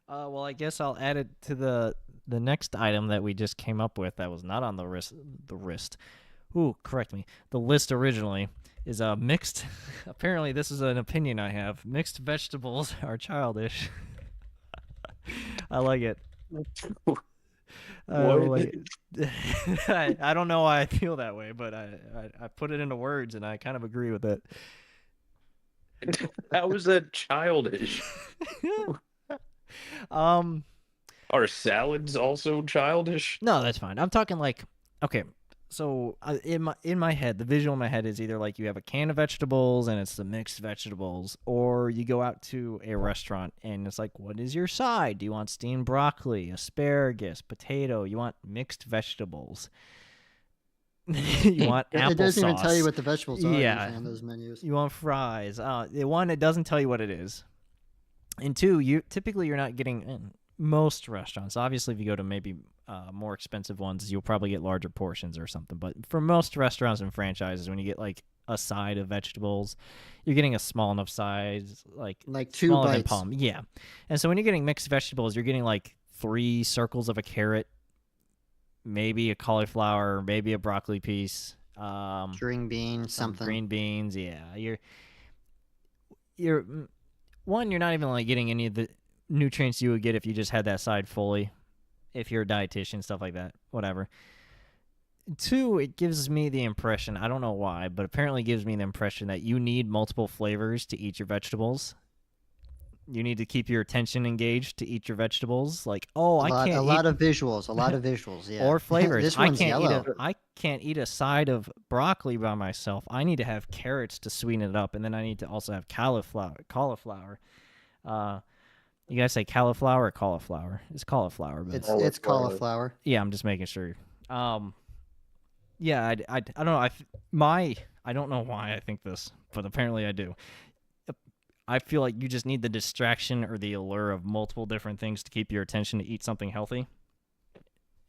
Well, I guess I'll add it to the next item that we just came up with that was not on the list. Ooh, correct me. The list originally is mixed. Apparently, this is an opinion I have. Mixed vegetables are childish. I like it. I don't know why I feel that way, but I put it into words and I kind of agree with it. How was that childish? Are salads also childish? No, that's fine. I'm talking like, okay, So in my head, the visual in my head is either like you have a can of vegetables and it's the mixed vegetables, or you go out to a restaurant and it's like, what is your side? Do you want steamed broccoli, asparagus, potato? You want mixed vegetables? You want applesauce? It doesn't even tell you what the vegetables are Yeah. usually on those menus. You want fries? One, it doesn't tell you what it is, and two, you're not getting in most restaurants. Obviously, if you go to maybe more expensive ones, you'll probably get larger portions or something. But for most restaurants and franchises, when you get like a side of vegetables, you're getting a small enough size, like 2 smaller than bites. palm. Yeah, and so when you're getting mixed vegetables, you're getting like 3 circles of a carrot, maybe a cauliflower, maybe a broccoli piece. Green beans, Some something. green beans. Yeah, you're one. You're not even like getting any of the nutrients you would get if you just had that side fully. If you're a dietitian, stuff like that, whatever. 2, it gives me the impression, I don't know why, but apparently gives me the impression that you need multiple flavors to eat your vegetables. You need to keep your attention engaged to eat your vegetables. Like, oh, I can't a eat lot of visuals, yeah. or flavors. This one's yellow. I can't eat a side of broccoli by myself. I need to have carrots to sweeten it up, and then I need to also have cauliflower. You guys say cauliflower or cauliflower? It's cauliflower, but It's cauliflower. yeah, I'm just making sure. Yeah, I don't know. I don't know why I think this, but apparently I do. I feel like you just need the distraction or the allure of multiple different things to keep your attention to eat something healthy,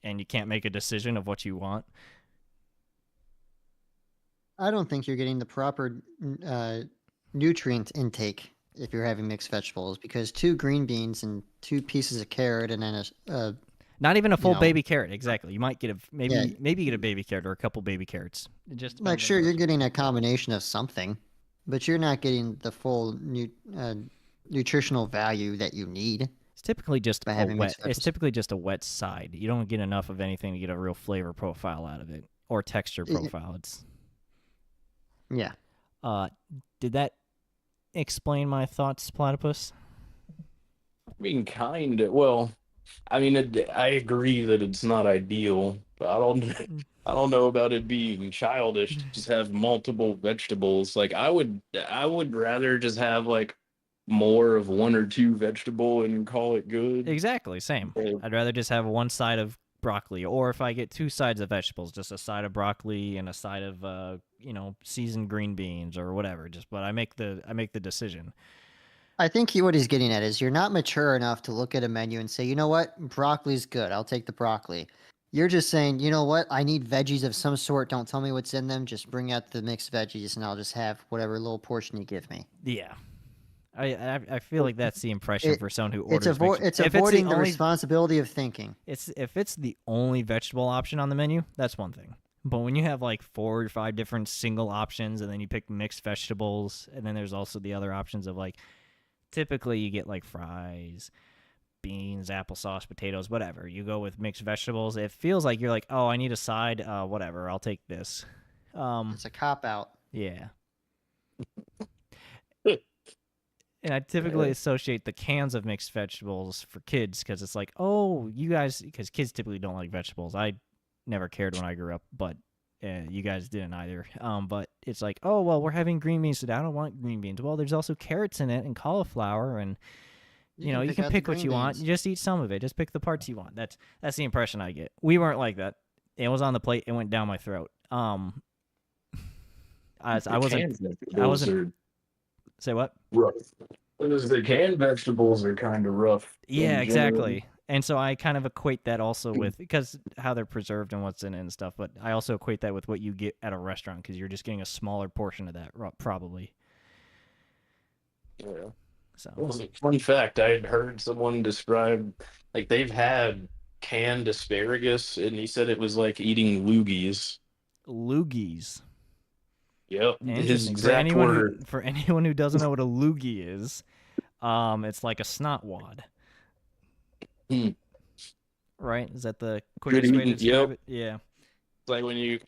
and you can't make a decision of what you want. I don't think you're getting the proper nutrient intake if you're having mixed vegetables, because 2 green beans and 2 pieces of carrot and then Not even a full know. baby carrot. Exactly. You might get maybe Yeah. get a baby carrot or a couple baby carrots. It just like, depends on sure, the you're recipe. getting a combination of something, but you're not getting the full nutritional value that you need. It's typically just by a having wet. mixed It's vegetables. typically just a wet side. You don't get enough of anything to get a real flavor profile out of it or texture profile. It's Yeah. did that explain my thoughts, Platypus? I mean, kind of. Well, I mean, I agree that it's not ideal, but I don't know about it being childish to just have multiple vegetables. Like, I would rather just have like more of one or two vegetable and call it good. Exactly, same. Yeah. I'd rather just have one side of broccoli, or if I get 2 sides of vegetables, just a side of broccoli and a side of seasoned green beans or whatever. But I make the decision. I think what he's getting at is you're not mature enough to look at a menu and say, you know what, broccoli's good. I'll take the broccoli. You're just saying, you know what, I need veggies of some sort. Don't tell me what's in them. Just bring out the mixed veggies, and I'll just have whatever little portion you give me. Yeah. I feel like that's the impression for someone who orders. It's If avoiding the only- responsibility of thinking. If it's the only vegetable option on the menu, that's one thing. But when you have like 4 or 5 different single options, and then you pick mixed vegetables, and then there's also the other options of like, typically you get like fries, beans, applesauce, potatoes, whatever. You go with mixed vegetables. It feels like you're like, oh, I need a side. Whatever, I'll take this. It's a cop out. Yeah. And I typically associate the cans of mixed vegetables for kids because it's like, oh, you guys, because kids typically don't like vegetables. I never cared when I grew up, but you guys didn't either. But it's like, oh, well, we're having green beans today. I don't want green beans. Well, there's also carrots in it and cauliflower, and you can out pick the what you green want. beans. You just eat some of it. Just pick the parts you want. That's the impression I get. We weren't like that. It was on the plate. It went down my throat. I wasn't. Say what? Rough. Because the canned vegetables are kind of rough. Yeah, in general. exactly. And so I kind of equate that also with, because how they're preserved and what's in it and stuff, but I also equate that with what you get at a restaurant because you're just getting a smaller portion of that, probably. Yeah. So Well, fun fact, I had heard someone describe, like, they've had canned asparagus, and he said it was like eating loogies. loogies. Yep, his Interesting. exact word. For anyone who doesn't know what a loogie is, it's like a snot wad. Hmm. Right? Is that the quickest way to eating, describe yep. it? Yeah. It's like when you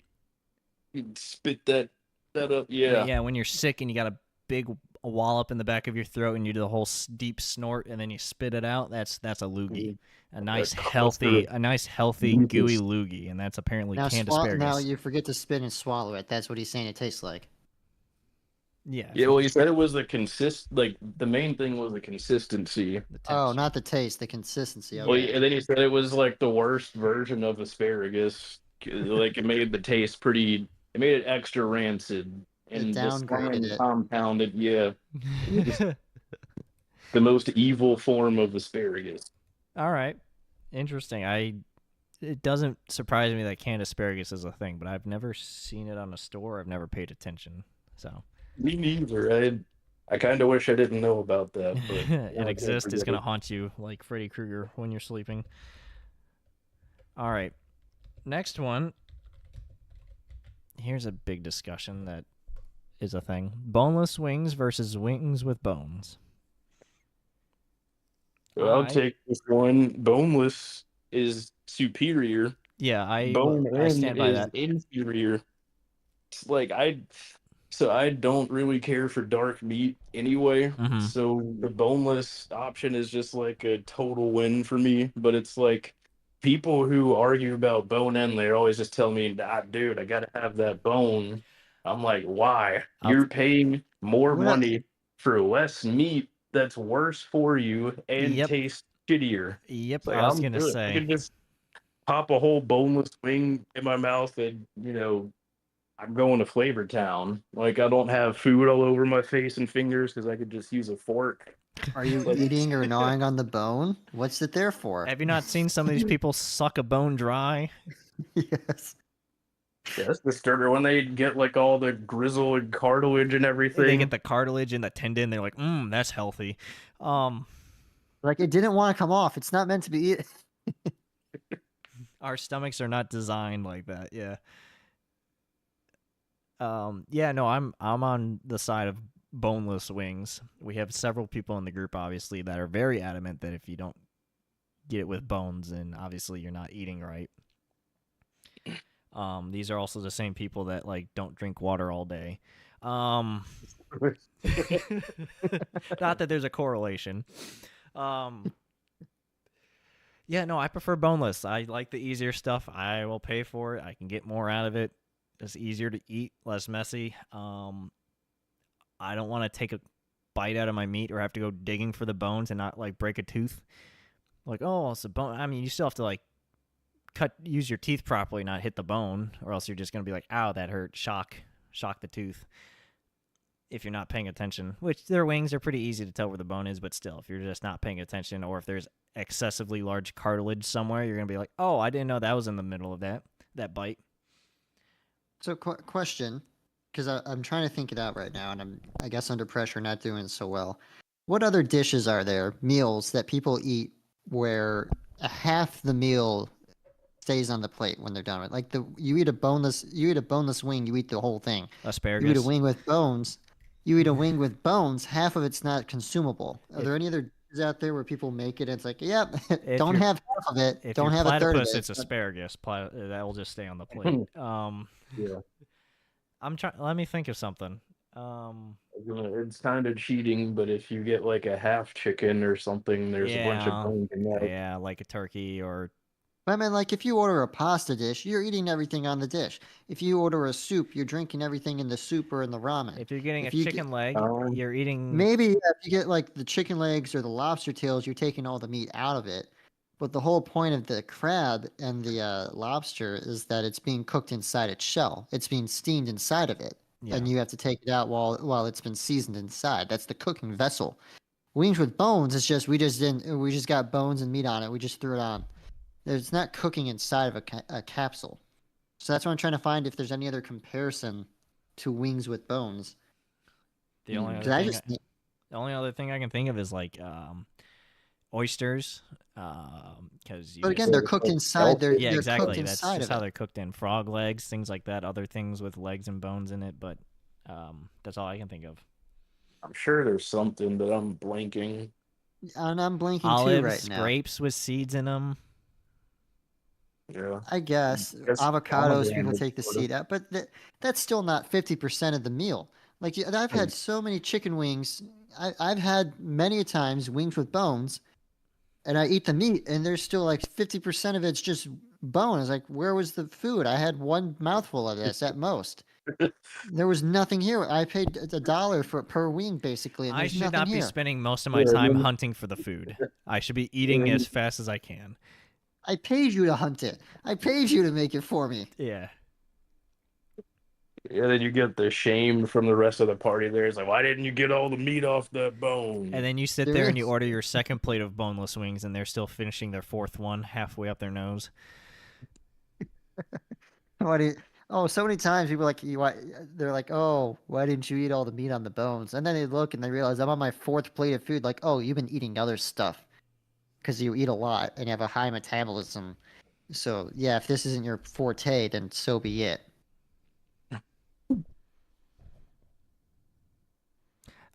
spit that up, yeah. Yeah, when you're sick and you got a big a wallop in the back of your throat and you do the whole deep snort and then you spit it out. That's a loogie, a nice healthy gooey loogie, and that's apparently canned asparagus. Now you forget to spit and swallow it. That's what he's saying it tastes like. Yeah. Yeah, well, you said it was the main thing was the consistency. Oh, not the taste, the consistency. Okay. Well, and then you said it was like the worst version of asparagus. Like it made the taste pretty. It made it extra rancid and downgraded it. compounded. Yeah, the most evil form of asparagus. All right, interesting. It doesn't surprise me that canned asparagus is a thing, but I've never seen it on a store. I've never paid attention. So me neither. I kind of wish I didn't know about that. But it exists. It's gonna haunt you like Freddy Krueger when you're sleeping. All right, next one. Here's a big discussion that is a thing: boneless wings versus wings with bones. Well, I'll take this one. Boneless is superior. Yeah, I stand by that. Inferior. It's like I don't really care for dark meat anyway. Mm-hmm. So the boneless option is just like a total win for me. But it's like people who argue about bone in, they're always just telling me, dude, I gotta have that bone. I'm like, why? You're paying more money for less meat that's worse for you and tastes shittier. Yep, like, I was gonna say. I could just pop a whole boneless wing in my mouth and, I'm going to Flavor Town. Like, I don't have food all over my face and fingers because I could just use a fork. Are you eating or gnawing on the bone? What's it there for? Have you not seen some of these people suck a bone dry? Yes. Yeah, that's disturbing when they get like all the grizzle and cartilage and everything. They get the cartilage and the tendon. They're like, that's healthy. Like it didn't want to come off. It's not meant to be eaten. Our stomachs are not designed like that. Yeah. Yeah, no, I'm on the side of boneless wings. We have several people in the group, obviously, that are very adamant that if you don't get it with bones, then obviously you're not eating right. These are also the same people that like don't drink water all day. Not that there's a correlation. Yeah, no, I prefer boneless. I like the easier stuff. I will pay for it. I can get more out of it. It's easier to eat, less messy. I don't want to take a bite out of my meat or have to go digging for the bones and not like break a tooth. Like, oh, it's a bone. I mean, you still have to like use your teeth properly, not hit the bone, or else you're just gonna be like, ow, that hurt. Shock the tooth. If you're not paying attention, which their wings are pretty easy to tell where the bone is, but still, if you're just not paying attention, or if there's excessively large cartilage somewhere, you're gonna be like, oh, I didn't know that was in the middle of that bite. So, question, because I'm trying to think it out right now, and I'm, I guess, under pressure, not doing so well. What other dishes are there, meals that people eat where half the meal stays on the plate when they're done with? Like you eat a boneless wing, you eat the whole thing. Asparagus. You eat a wing with bones. You eat a wing with bones. Half of it's not consumable. Are there any other dishes out there where people make it? And it's like, yep, don't have half of it. Don't have a third of it. It's asparagus. That will just stay on the plate. Yeah. I'm trying. Let me think of something. It's kind of cheating, but if you get like a half chicken or something, there's a bunch of bones in that. Yeah, like a turkey or. I mean, like if you order a pasta dish, you're eating everything on the dish. If you order a soup, you're drinking everything in the soup or in the ramen. If you're getting a chicken leg, you're eating. Maybe if you get like the chicken legs or the lobster tails, you're taking all the meat out of it. But the whole point of the crab and the lobster is that it's being cooked inside its shell. It's being steamed inside of it, and you have to take it out while it's been seasoned inside. That's the cooking vessel. Wings with bones, it's just we just got bones and meat on it. We just threw it on. It's not cooking inside of a capsule. So that's what I'm trying to find if there's any other comparison to wings with bones. The only other thing I can think of is like oysters, because. But again, they're cooked inside. They're exactly. Cooked That's inside just of how it. they're cooked in. Frog legs, things like that. Other things with legs and bones in it, but that's all I can think of. I'm sure there's something, but I'm blanking. And I'm blanking Olives, too right now. grapes with seeds in them. Yeah, I guess avocados, people take the seed out, but that's still not 50% of the meal. Like I've had so many chicken wings. I've had many a times wings with bones, and I eat the meat, and there's still like 50% of it's just bone. It's like, where was the food? I had one mouthful of this at most. There was nothing here. I paid $1 for per wing basically, and I there's should nothing not be here. spending most of my Yeah, time then- hunting for the food. I should be eating as fast as I can. I paid you to hunt it. I paid you to make it for me. Yeah. Yeah, then you get the shame from the rest of the party there. It's like, why didn't you get all the meat off that bone? And then you sit There there and you is. order your second plate of boneless wings, and they're still finishing their fourth one halfway up their nose. Why do you, oh, so many times people like they're like, oh, why didn't you eat all the meat on the bones? And then they look and they realize I'm on my fourth plate of food. Like, oh, you've been eating other stuff because you eat a lot and you have a high metabolism. So yeah, if this isn't your forte, then so be it.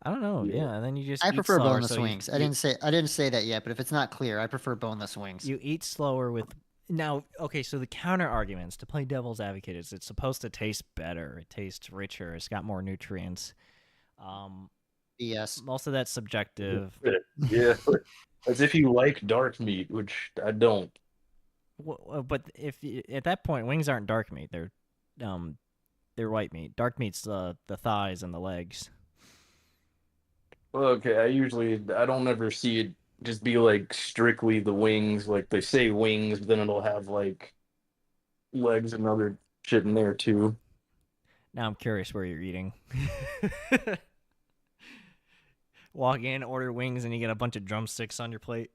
I don't know. Yeah, and then you just I eat prefer slower, boneless so you- wings. I you- didn't say that yet, but if it's not clear, I prefer boneless wings. You eat slower with. Now, okay, so the counter arguments to play devil's advocate is it's supposed to taste better. It tastes richer. It's got more nutrients. BS. Most of that's subjective. Yeah, as if you like dark meat, which I don't. But at that point, wings aren't dark meat. They're white meat. Dark meat's the thighs and the legs. Well, okay, I don't ever see it just be like strictly the wings. Like they say wings, but then it'll have like legs and other shit in there too. Now I'm curious where you're eating. Walk in, order wings, and you get a bunch of drumsticks on your plate.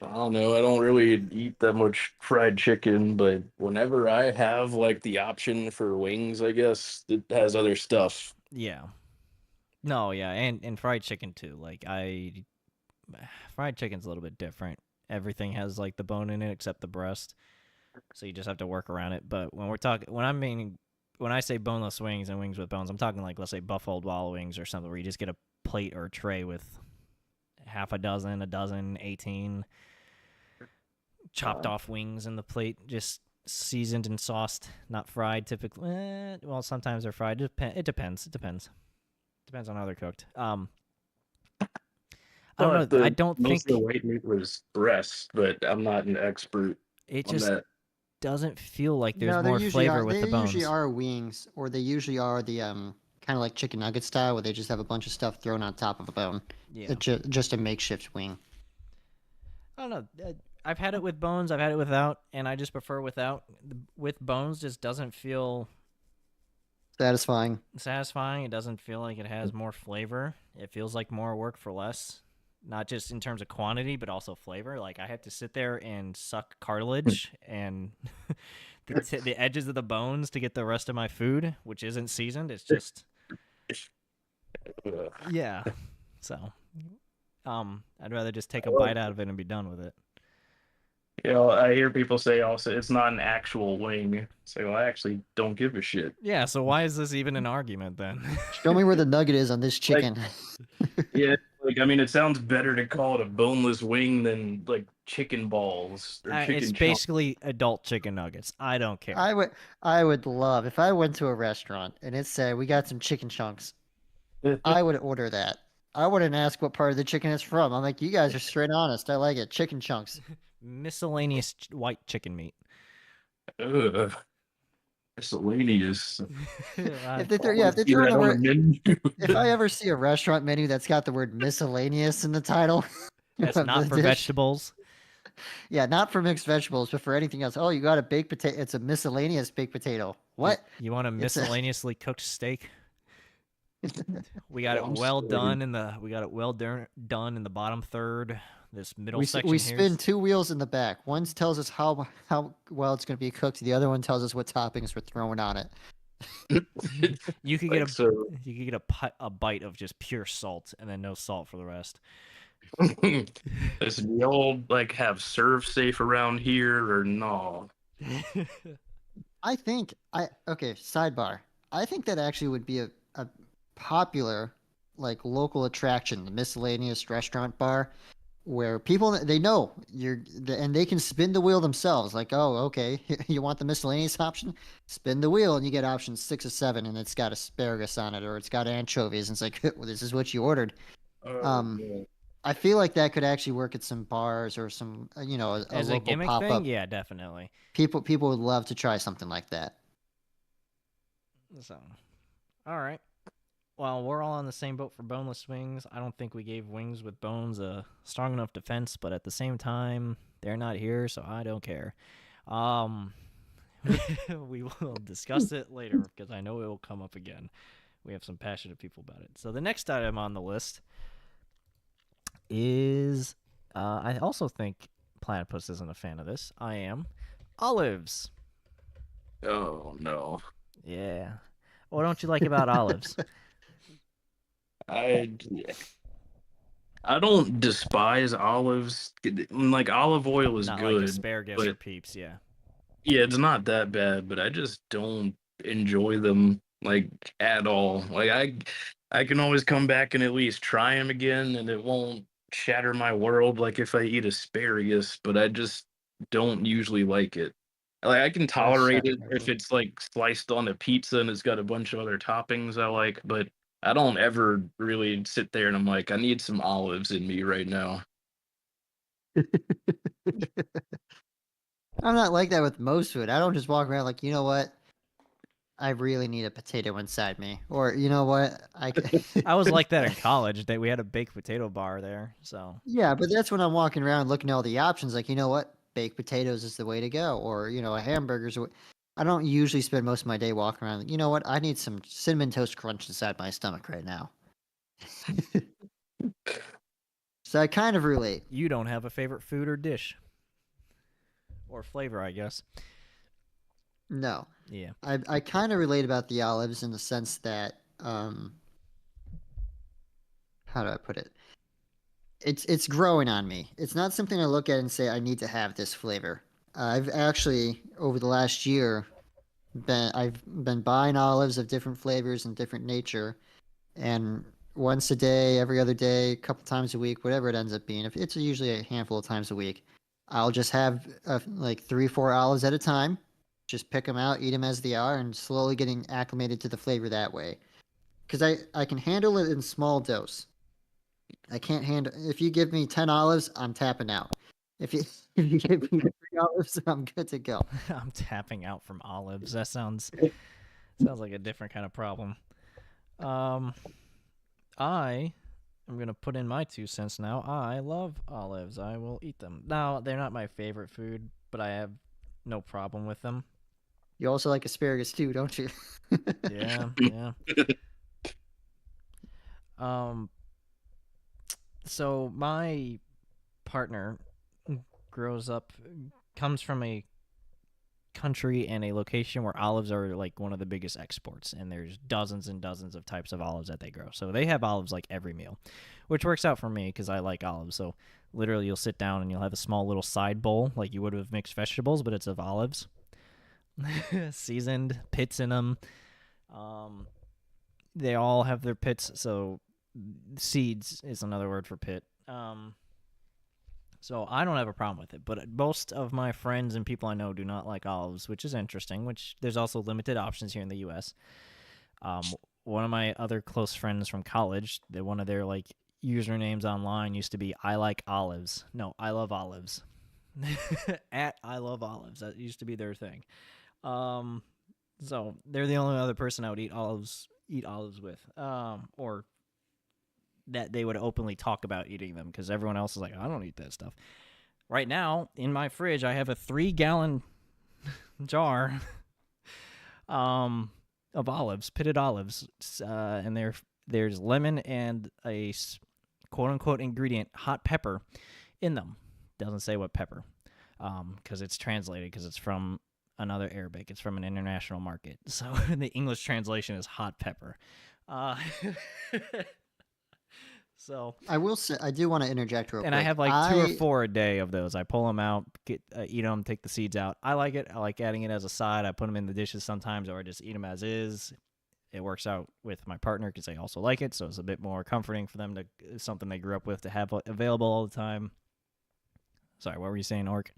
I don't know. I don't really eat that much fried chicken, but whenever I have like the option for wings, I guess it has other stuff. Yeah. No, yeah, and fried chicken too. Like fried chicken's a little bit different. Everything has like the bone in it except the breast, so you just have to work around it. But when I say boneless wings and wings with bones, I'm talking like, let's say Buffalo Wild Wings or something, where you just get a plate or a tray with half a dozen, 18 chopped off wings in the plate, just seasoned and sauced, not fried typically. Well, sometimes they're fried. It depends. Depends on how they're cooked. I don't know. I don't think most of the white meat was breast, but I'm not an expert it on just that. doesn't feel like there's No, more flavor with they the bones. usually are wings, or they usually are the kind of like chicken nugget style, where they just have a bunch of stuff thrown on top of a bone. Yeah. Just a makeshift wing. I don't know. I've had it with bones. I've had it without, and I just prefer without. With bones, just doesn't feel Satisfying. satisfying. It doesn't feel like it has more flavor. It feels like more work for less. Not just in terms of quantity, but also flavor. Like I have to sit there and suck cartilage and the edges of the bones to get the rest of my food, which isn't seasoned. It's just Ugh. yeah. So, I'd rather just take a bite out of it and be done with it. You know, I hear people say also it's not an actual wing. So I actually don't give a shit. Yeah. So why is this even an argument then? Show me where the nugget is on this chicken. Yeah, like I mean, it sounds better to call it a boneless wing than like chicken balls or chicken It's chunks. basically adult chicken nuggets. I don't care. I would love if I went to a restaurant and it said we got some chicken chunks. I would order that. I wouldn't ask what part of the chicken it's from. I'm like, you guys are straight honest. I like it. Chicken chunks. Miscellaneous white chicken meat. Ugh. Miscellaneous. If they throw, I yeah, if wanna they see throw that the on word, the menu. if I ever see a restaurant menu that's got the word miscellaneous in the title, That's of not the for dish- vegetables. Yeah, not for mixed vegetables, but for anything else. Oh, you got a baked potato. It's a miscellaneous baked potato. What? You want a It's a- miscellaneously cooked steak? We got it I'm well sorry. done in the. We got it well done in the bottom third. This middle We section we here. spin two wheels in the back. One tells us how well it's going to be cooked. The other one tells us what toppings we're throwing on it. You could Like get so. you could get a bite of just pure salt and then no salt for the rest. Does y'all like have serve safe around here or no? I think okay, sidebar. I think that actually would be a popular like local attraction, the miscellaneous restaurant bar, where people they know and they can spin the wheel themselves. Like, oh, okay, you want the miscellaneous option? Spin the wheel, and you get options 6 or 7, and it's got asparagus on it, or it's got anchovies, and it's like, well, this is what you ordered. Oh, Um, no. I feel like that could actually work at some bars or some, a As a local gimmick pop thing, up. yeah, definitely. People would love to try something like that. So, all right. Well, we're all on the same boat for boneless wings. I don't think we gave wings with bones a strong enough defense, but at the same time, they're not here, so I don't care. We will discuss it later because I know it will come up again. We have some passionate people about it. So the next item on the list is I also think Platypus isn't a fan of this. I am. Olives. Oh no. Yeah. What don't you like about olives? I I don't despise olives. Like olive oil is Not like good, asparagus or but Peeps, yeah. yeah, it's not that bad, but I just don't enjoy them like at all. Like I can always come back and at least try them again and it won't shatter my world like if I eat asparagus, but I just don't usually like it. Like I can Does tolerate shatter it my if world. it's like sliced on a pizza and it's got a bunch of other toppings I like, but I don't ever really sit there and I'm like, I need some olives in me right now. I'm not like that with most food. I don't just walk around like, you know what? I really need a potato inside me. Or, you know what? I was like that in college. That we had a baked potato bar there, so Yeah, but that's when I'm walking around looking at all the options. Like, you know what? Baked potatoes is the way to go. Or, a hamburger's. I don't usually spend most of my day walking around. Like, you know what? I need some cinnamon toast crunch inside my stomach right now. So I kind of relate. you don't have a favorite food or dish or flavor, I guess. No, Yeah. I kind of relate about the olives in the sense that, how do I put it? It's growing on me. It's not something I look at and say I need to have this flavor. I've actually over the last year I've been buying olives of different flavors and different nature, and once a day, every other day, a couple times a week, whatever it ends up being. If it's usually a handful of times a week, I'll just have like 3, 4 olives at a time. Just pick them out, eat them as they are, and slowly getting acclimated to the flavor that way. Because I can handle it in small dose. I can't handle if you give me 10 olives, I'm tapping out. If you if you give me 3 olives, I'm good to go. I'm tapping out from olives. That sounds like a different kind of problem. Um, I am gonna put in my 2 cents now. I love olives. I will eat them. Now they're not my favorite food, but I have no problem with them. You also like asparagus too, don't you? Yeah, yeah. Um, so my partner grows up, comes from a country and a location where olives are like one of the biggest exports, and there's dozens and dozens of types of olives that they grow. So they have olives like every meal, which works out for me because I like olives. So literally, you'll sit down and you'll have a small little side bowl like you would with mixed vegetables, but it's of olives, seasoned, pits in them. Um, they all have their pits, so seeds is another word for pit. So I don't have a problem with it, but most of my friends and people I know do not like olives, which is interesting. Which there's also limited options here in the U.S. Um, one of my other close friends from college, one of their like usernames online used to be "I like olives." No, I love olives. At I love olives. That used to be their thing. Um, so they're the only other person I would eat olives with, or that they would openly talk about eating them because everyone else is like, I don't eat that stuff. Right now, in my fridge, I have a 3-gallon jar of olives, pitted olives, and there's lemon and a quote-unquote ingredient, hot pepper, in them. Doesn't say what pepper, because it's translated because it's from another Arabic. It's from an international market. So the English translation is hot pepper. So I will say I do want to interject real quick. and I have like 2 or 4 a day of those. I pull them out, eat them, take the seeds out. I like it. I like adding it as a side. I put them in the dishes sometimes, or I just eat them as is. it works out with my partner because they also like it, so it's a bit more comforting for them to something they grew up with to have available all the time. Sorry, what were you saying, Orc?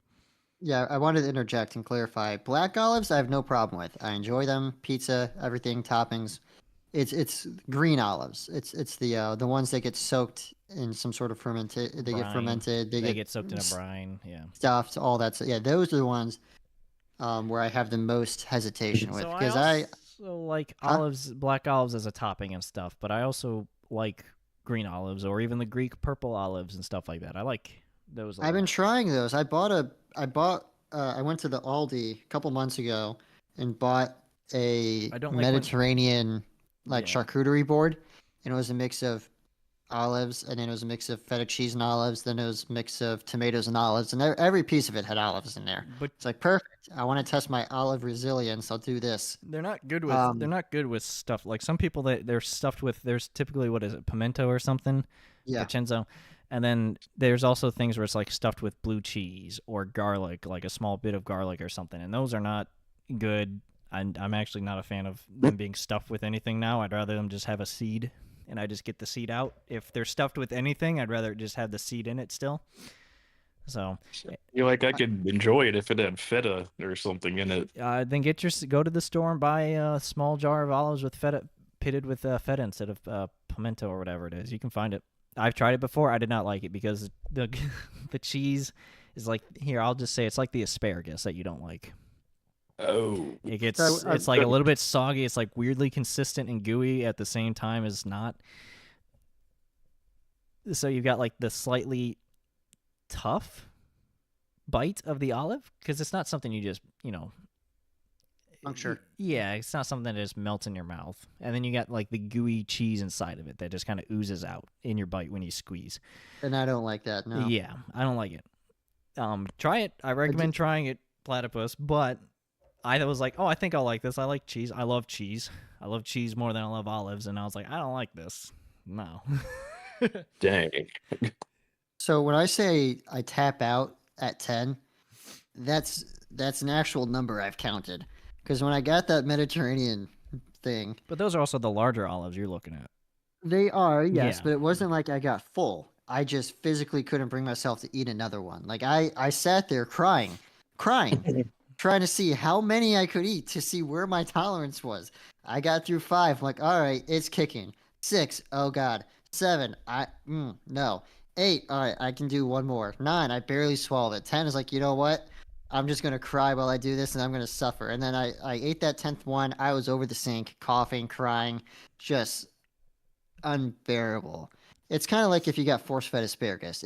Yeah, I wanted to interject and clarify. Black olives, I have no problem with. I enjoy them. Pizza, everything, toppings. It's green olives. It's the ones that get soaked in some sort of fermented. They get Brine. fermented. They get soaked in a brine. Yeah. Stuffed. All that. Yeah, those are the ones where I have the most hesitation with So because I also like Huh? olives, black olives as a topping and stuff, but I also like green olives or even the Greek purple olives and stuff like that. I like those a I've been lot. trying those. I went to the Aldi a couple months ago and bought a I don't like when Mediterranean like yeah. charcuterie board, and it was a mix of olives, and then it was a mix of feta cheese and olives, then it was a mix of tomatoes and olives, and every piece of it had olives in there. But It's like perfect. I want to test my olive resilience. I'll do this. they're not good Um, with stuff like some people that they're stuffed with. There's typically what is it, pimento or something, yeah. Vincenzo, and then there's also things where it's like stuffed with blue cheese or garlic, like a small bit of garlic or something, and those are not good. I'm actually not a fan of them being stuffed with anything now. I'd rather them just have a seed, and I just get the seed out. If they're stuffed with anything, I'd rather just have the seed in it still. So, You're like I could enjoy it if it had feta or something in it. then go to the store and buy a small jar of olives with feta, pitted with feta instead of pimento or whatever it is. You can find it. I've tried it before. I did not like it because the the cheese is like here. I'll just say it's like the asparagus that you don't like. Oh, It gets So, it's like a little bit soggy. It's like weirdly consistent and gooey at the same time as not. So you've got like the slightly tough bite of the olive because it's not something you just puncture. yeah, it's not something that just melts in your mouth. And then you got like the gooey cheese inside of it that just kind of oozes out in your bite when you squeeze. And I don't like that. No. Yeah, I don't like it. Try it. I recommend trying it, Platypus. But I was like, oh, I think I'll like this. I like cheese. I love cheese. I love cheese more than I love olives. And I was like, I don't like this. No. dang. So when I say I tap out at 10, that's an actual number I've counted. Because when I got that Mediterranean thing, But those are also the larger olives you're looking at. they are, yes, Yeah. but it wasn't like I got full. I just physically couldn't bring myself to eat another one. Like I sat there crying, trying to see how many I could eat to see where my tolerance was. I got through 5. I'm like, all right, it's kicking. 6, oh god. 7, no. 8, all right, I can do one more. 9, I barely swallowed it. 10 is like, you know what? I'm just gonna cry while I do this, and I'm gonna suffer. And then I ate that 10th one. I was over the sink, coughing, crying, just unbearable. It's kind of like if you got force-fed asparagus.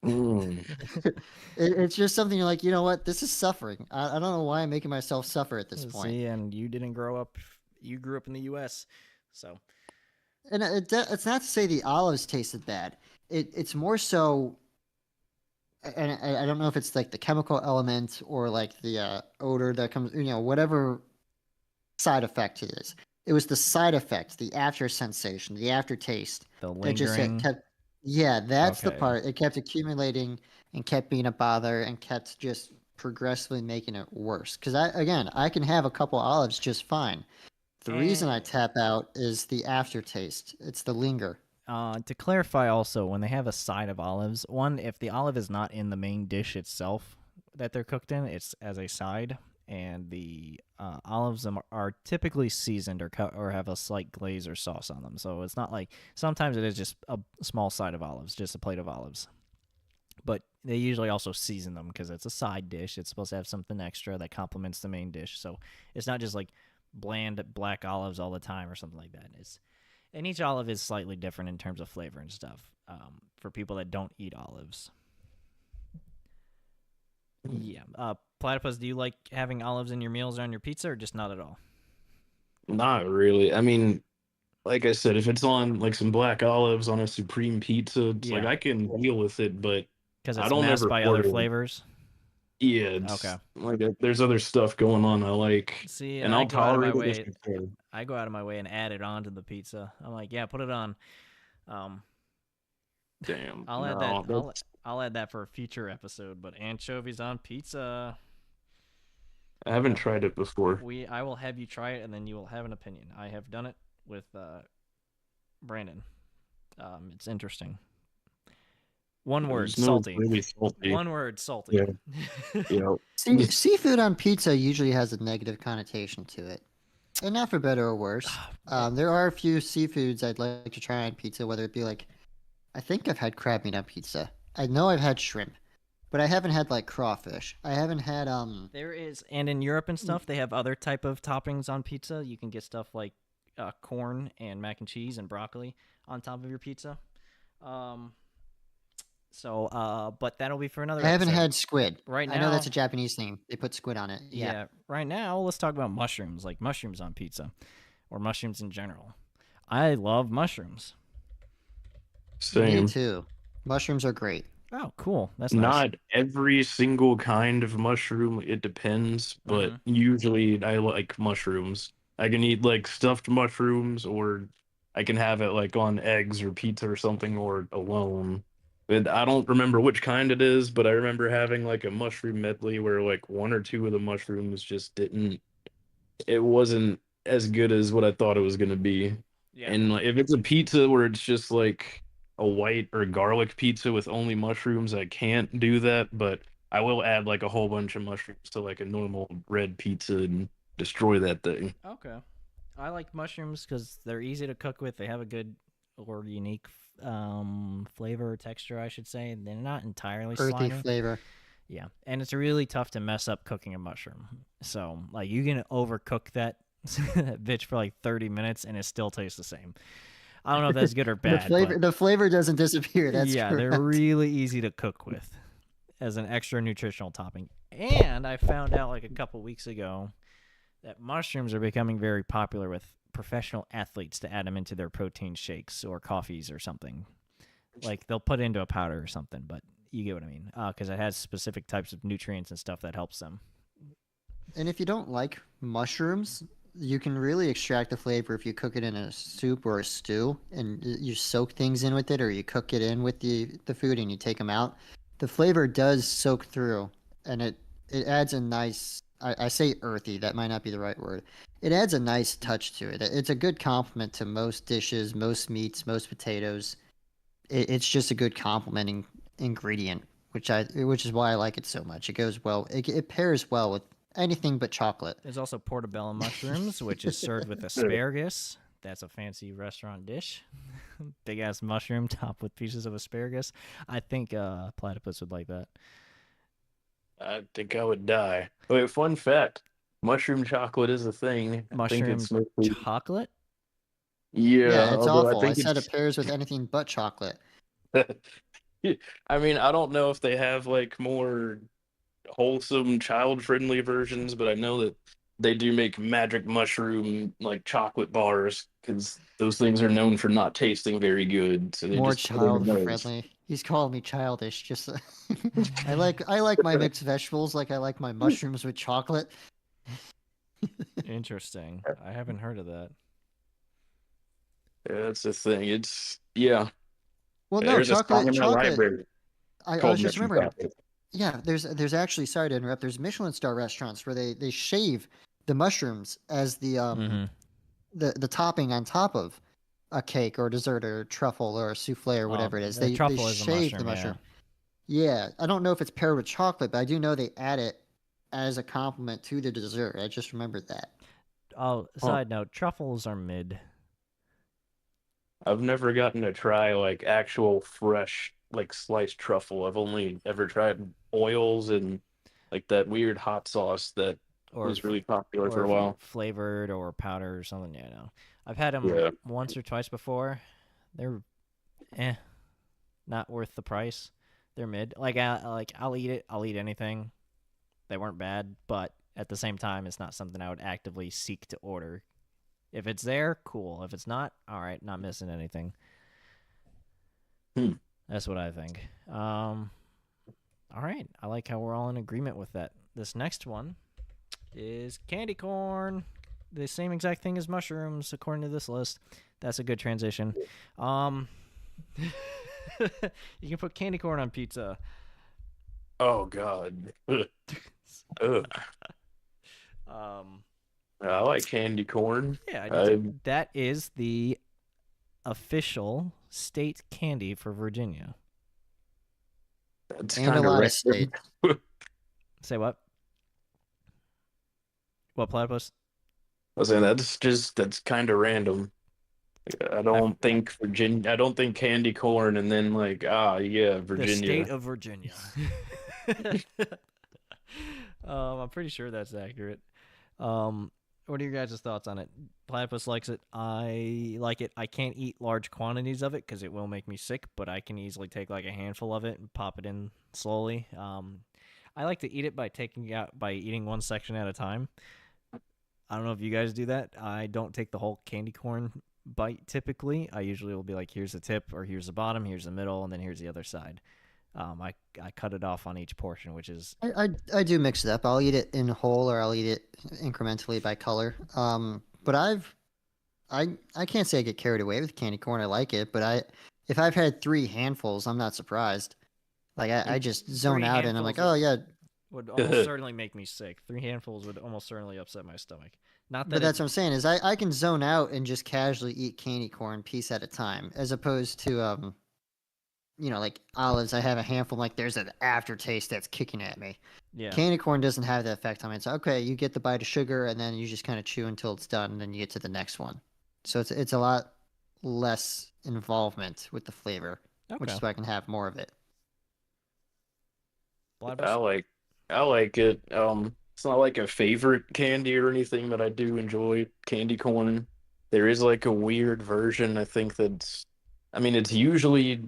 Mm. It's just something you're like, you know what? This is suffering. I don't know why I'm making myself suffer at this point. See, and you didn't grow up. You grew up in the U.S., so And it's not to say the olives tasted bad. It's more so, and I don't know if it's like the chemical element or like the odor that comes, whatever side effect it is. It was the side effect, the after sensation, the aftertaste the that just lingering. kept. Yeah, that's the Okay. part. It kept accumulating and kept being a bother and kept just progressively making it worse. Because I can have a couple olives just fine. The reason I tap out is the aftertaste. It's the linger. To clarify, also, when they have a side of olives, one, if the olive is not in the main dish itself that they're cooked in, it's as a side, and the olives are typically seasoned or have a slight glaze or sauce on them. So it's not like sometimes it is just a small side of olives, just a plate of olives. But they usually also season them because it's a side dish. It's supposed to have something extra that complements the main dish. So it's not just like bland black olives all the time or something like that. And each olive is slightly different in terms of flavor and stuff for people that don't eat olives. Yeah. Platypus, do you like having olives in your meals or on your pizza or just not at all? Not really. I mean, like I said, if it's on like some black olives on a supreme pizza, it's like Yeah. I can deal with it, but Because I it's don't masked ever by other order. flavors? Yeah, Okay. it's like there's other stuff going on I like, See, and and I I'll go out of my tolerate it if way. it's there. I go out of my way and add it onto the pizza. I'm like, yeah, put it on. Um, Damn, I'll add that. no, that's I'll add that for a future episode. But anchovies on pizza. I haven't tried it before. I will have you try it, and then you will have an opinion. I have done it with Brandon. It's interesting. One word, There's no salty. really salty. One word, salty. Yeah. Yeah. Seafood on pizza usually has a negative connotation to it, and not for better or worse. There are a few seafoods I'd like to try on pizza, whether it be like, I think I've had crab meat on pizza. I know I've had shrimp, but I haven't had like crawfish. I haven't had There is, and in Europe and stuff, they have other type of toppings on pizza. You can get stuff like corn and mac and cheese and broccoli on top of your pizza. But that'll be for another I haven't episode. had squid. Right now, I know that's a Japanese thing. They put squid on it. Yeah. Right now, let's talk about mushrooms, like mushrooms on pizza, or mushrooms in general. I love mushrooms. Same. Me too. Mushrooms are great. Oh, cool. That's nice. Not every single kind of mushroom. It depends, but usually I like mushrooms. I can eat like stuffed mushrooms, or I can have it like on eggs or pizza or something, or alone. But I don't remember which kind it is, but I remember having like a mushroom medley where like one or two of the mushrooms just didn't. It wasn't as good as what I thought it was gonna be. Yeah. And like, if it's a pizza where it's just like a white or garlic pizza with only mushrooms, I can't do that, but I will add like a whole bunch of mushrooms to like a normal red pizza and destroy that thing. Okay. I like mushrooms because they're easy to cook with. They have a good or unique flavor or texture, I should say. They're not entirely Earthy slimy. flavor. Yeah, and it's really tough to mess up cooking a mushroom. So, like, you can overcook that bitch for like 30 minutes and it still tastes the same. I don't know if that's good or bad. The flavor doesn't disappear. That's yeah, correct. they're really easy to cook with as an extra nutritional topping. And I found out like a couple weeks ago that mushrooms are becoming very popular with professional athletes to add them into their protein shakes or coffees or something. Like they'll put it into a powder or something, but you get what I mean. Because it has specific types of nutrients and stuff that helps them. And if you don't like mushrooms, you can really extract the flavor if you cook it in a soup or a stew and you soak things in with it, or you cook it in with the food and you take them out. The flavor does soak through, and it adds a nice, I say earthy, that might not be the right word. It adds a nice touch to it. It's a good complement to most dishes, most meats, most potatoes. It's just a good complementing ingredient, which is why I like it so much. It goes well. It pairs well with anything but chocolate. There's also portobello mushrooms, which is served with asparagus. That's a fancy restaurant dish. Big ass mushroom topped with pieces of asparagus. I think Platypus would like that. I think I would die. Wait, fun fact: mushroom chocolate is a thing. I think Mushroom it's mostly... chocolate? Yeah, it's although awful. I think said it pairs with anything but chocolate. I mean, I don't know if they have like more wholesome, child-friendly versions, but I know that they do make magic mushroom like chocolate bars because those things are known for not tasting very good. So they More just put in those. child-friendly. He's calling me childish. Just I like my mixed vegetables like I like my mushrooms with chocolate. Interesting. I haven't heard of that. Yeah, that's the thing. Well, no, There's a song in my chocolate. library I called was just Mushroom remembering. Chocolate. Yeah, there's actually, sorry to interrupt. There's Michelin star restaurants where they shave the mushrooms as the topping on top of a cake or dessert or truffle or a souffle or whatever it is. They truffle is a shave the mushroom, mushroom. Yeah, I don't know if it's paired with chocolate, but I do know they add it as a compliment to the dessert. I just remembered that. Oh, side note, truffles are mid. I've never gotten to try like actual fresh like sliced truffle. I've only ever tried oils and like that weird hot sauce that was really popular for a while. Flavored or powder or something. Yeah, no. I've had them once or twice before. They're not worth the price. They're mid. I'll eat it. I'll eat anything. They weren't bad, but at the same time, it's not something I would actively seek to order. If it's there, cool. If it's not, all right, not missing anything. That's what I think. All right, I like how we're all in agreement with that. This next one is candy corn. The same exact thing as mushrooms, according to this list. That's a good transition. You can put candy corn on pizza. Oh God. Ugh. I like candy corn. Yeah, I do I, too. That is the official state candy for Virginia. that's And a kind of lot of random. states. Say what? What, Platypus? I was saying that's kind of random. I I, don't think Virginia. I don't think candy corn, and then like yeah, the state Virginia. of Virginia. I'm pretty sure that's accurate. What are your guys' thoughts on it? Platypus likes it. I like it. I can't eat large quantities of it because it will make me sick, but I can easily take like a handful of it and pop it in slowly. I like to eat it by eating one section at a time. I don't know if you guys do that. I don't take the whole candy corn bite typically. I usually will be like, here's the tip, or here's the bottom, here's the middle, and then here's the other side. I cut it off on each portion, which is I do mix it up. I'll eat it in whole or I'll eat it incrementally by color. But I can't say I get carried away with candy corn. I like it, but if I've had 3 handfuls, I'm not surprised. Like I just zone three out and I'm like, handfuls oh yeah. would almost certainly make me sick. 3 handfuls would almost certainly upset my stomach. Not that But it. that's what I'm saying is I can zone out and just casually eat candy corn piece at a time, as opposed to like olives. I have a handful. Like there's an aftertaste that's kicking at me. Yeah. Candy corn doesn't have that effect on me. It's okay. You get the bite of sugar and then you just kind of chew until it's done, and then you get to the next one. So it's a lot less involvement with the flavor, which Okay. is why I can have more of it. I like I like it. It's not like a favorite candy or anything, but I do enjoy candy corn. There is like a weird version, I think I mean, it's usually,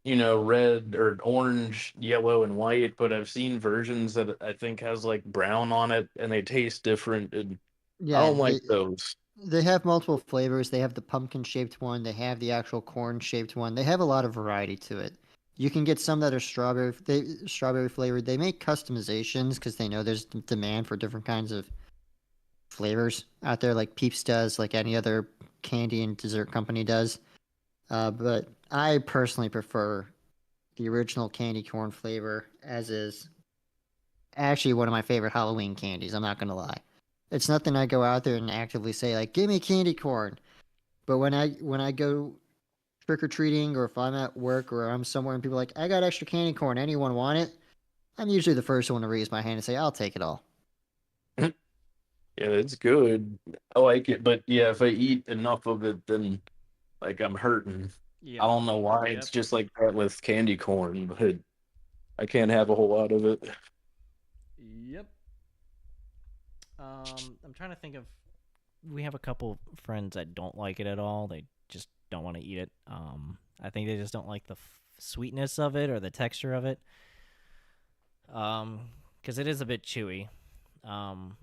red or orange, yellow, and white, but I've seen versions that I think has like brown on it and they taste different, and I Yeah, don't like those. they have multiple flavors. They have the pumpkin shaped one. They have the actual corn shaped one. They have a lot of variety to it. You can get some that are strawberry flavored. They make customizations because they know there's demand for different kinds of flavors out there, like Peeps does, like any other candy and dessert company does. But I personally prefer the original candy corn flavor as is. Actually, one of my favorite Halloween candies. I'm not gonna lie. It's nothing I go out there and actively say like, "Give me candy corn." But when I go trick or treating, or if I'm at work or I'm somewhere and people are like, "I got extra candy corn. Anyone want it?" I'm usually the first one to raise my hand and say, "I'll take it all." Yeah, it's good. I like it, but yeah, if I eat enough of it, then like I'm hurting. I Yeah. don't know why. Yep. It's just like that with candy corn, but I can't have a whole lot of it. Yep. I'm trying to think of. We have a couple friends that don't like it at all. They just don't want to eat it. I think they just don't like the sweetness of it or the texture of it. Because it is a bit chewy.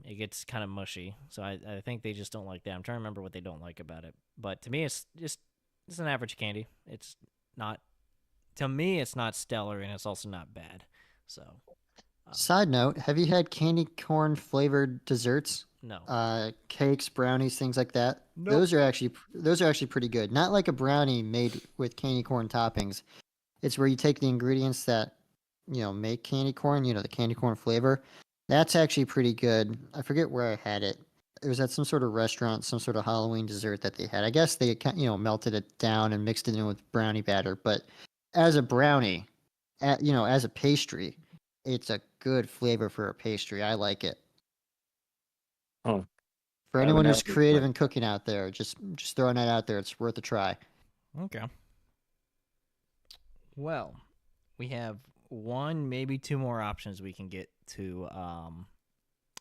It gets kind of mushy. So I think they just don't like that. I'm trying to remember what they don't like about it. But to me, it's an average candy. It's not. To me, it's not stellar, and it's also not bad. So. Side note: have you had candy corn flavored desserts? No. Cakes, brownies, things like that. Nope. Those are actually pretty good. Not like a brownie made with candy corn toppings. It's where you take the ingredients that make candy corn. The candy corn flavor. That's actually pretty good. I forget where I had it. It was at some sort of restaurant, some sort of Halloween dessert that they had. I guess they melted it down and mixed it in with brownie batter. But as a brownie, as a pastry, it's a good flavor for a pastry. I like it. Oh, For I anyone haven't who's had it. creative in cooking out there, just throwing that out there, it's worth a try. Okay. Well, we have one, maybe two more options we can get to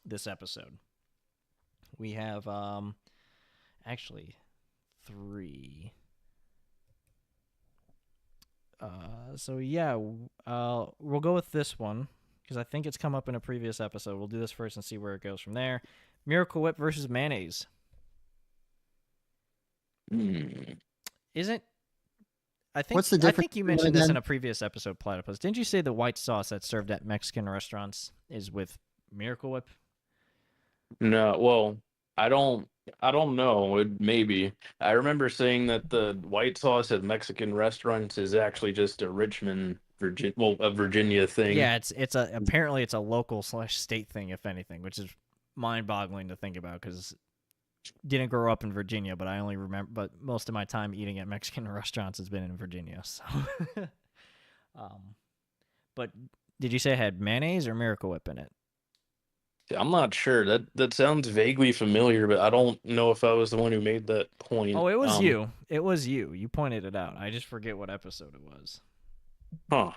this episode. We have actually 3. So yeah, we'll go with this one because I think it's come up in a previous episode. We'll do this first and see where it goes from there. Miracle Whip versus mayonnaise. Isn't What's the I difference think you between mentioned this in them? a previous episode, Platypus. Didn't you say the white sauce that's served at Mexican restaurants is with Miracle Whip? No, well, I don't I don't know. Maybe. I remember saying that the white sauce at Mexican restaurants is actually just a a Virginia thing. Yeah, it's apparently it's a local / state thing, if anything, which is mind-boggling to think about because didn't grow up in Virginia, but I only remember. But most of my time eating at Mexican restaurants has been in Virginia. So, but did you say it had mayonnaise or Miracle Whip in it? I'm not sure. That sounds vaguely familiar, but I don't know if I was the one who made that point. Oh, it was you. It was you. You pointed it out. I just forget what episode it was. Huh.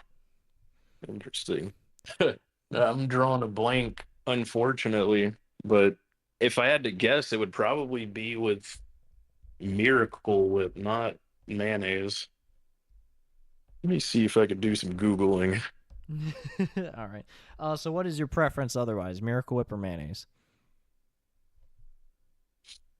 Interesting. I'm drawing a blank, unfortunately, but if I had to guess, it would probably be with Miracle Whip, not mayonnaise. Let me see if I could do some Googling. All right. So what is your preference otherwise, Miracle Whip or mayonnaise?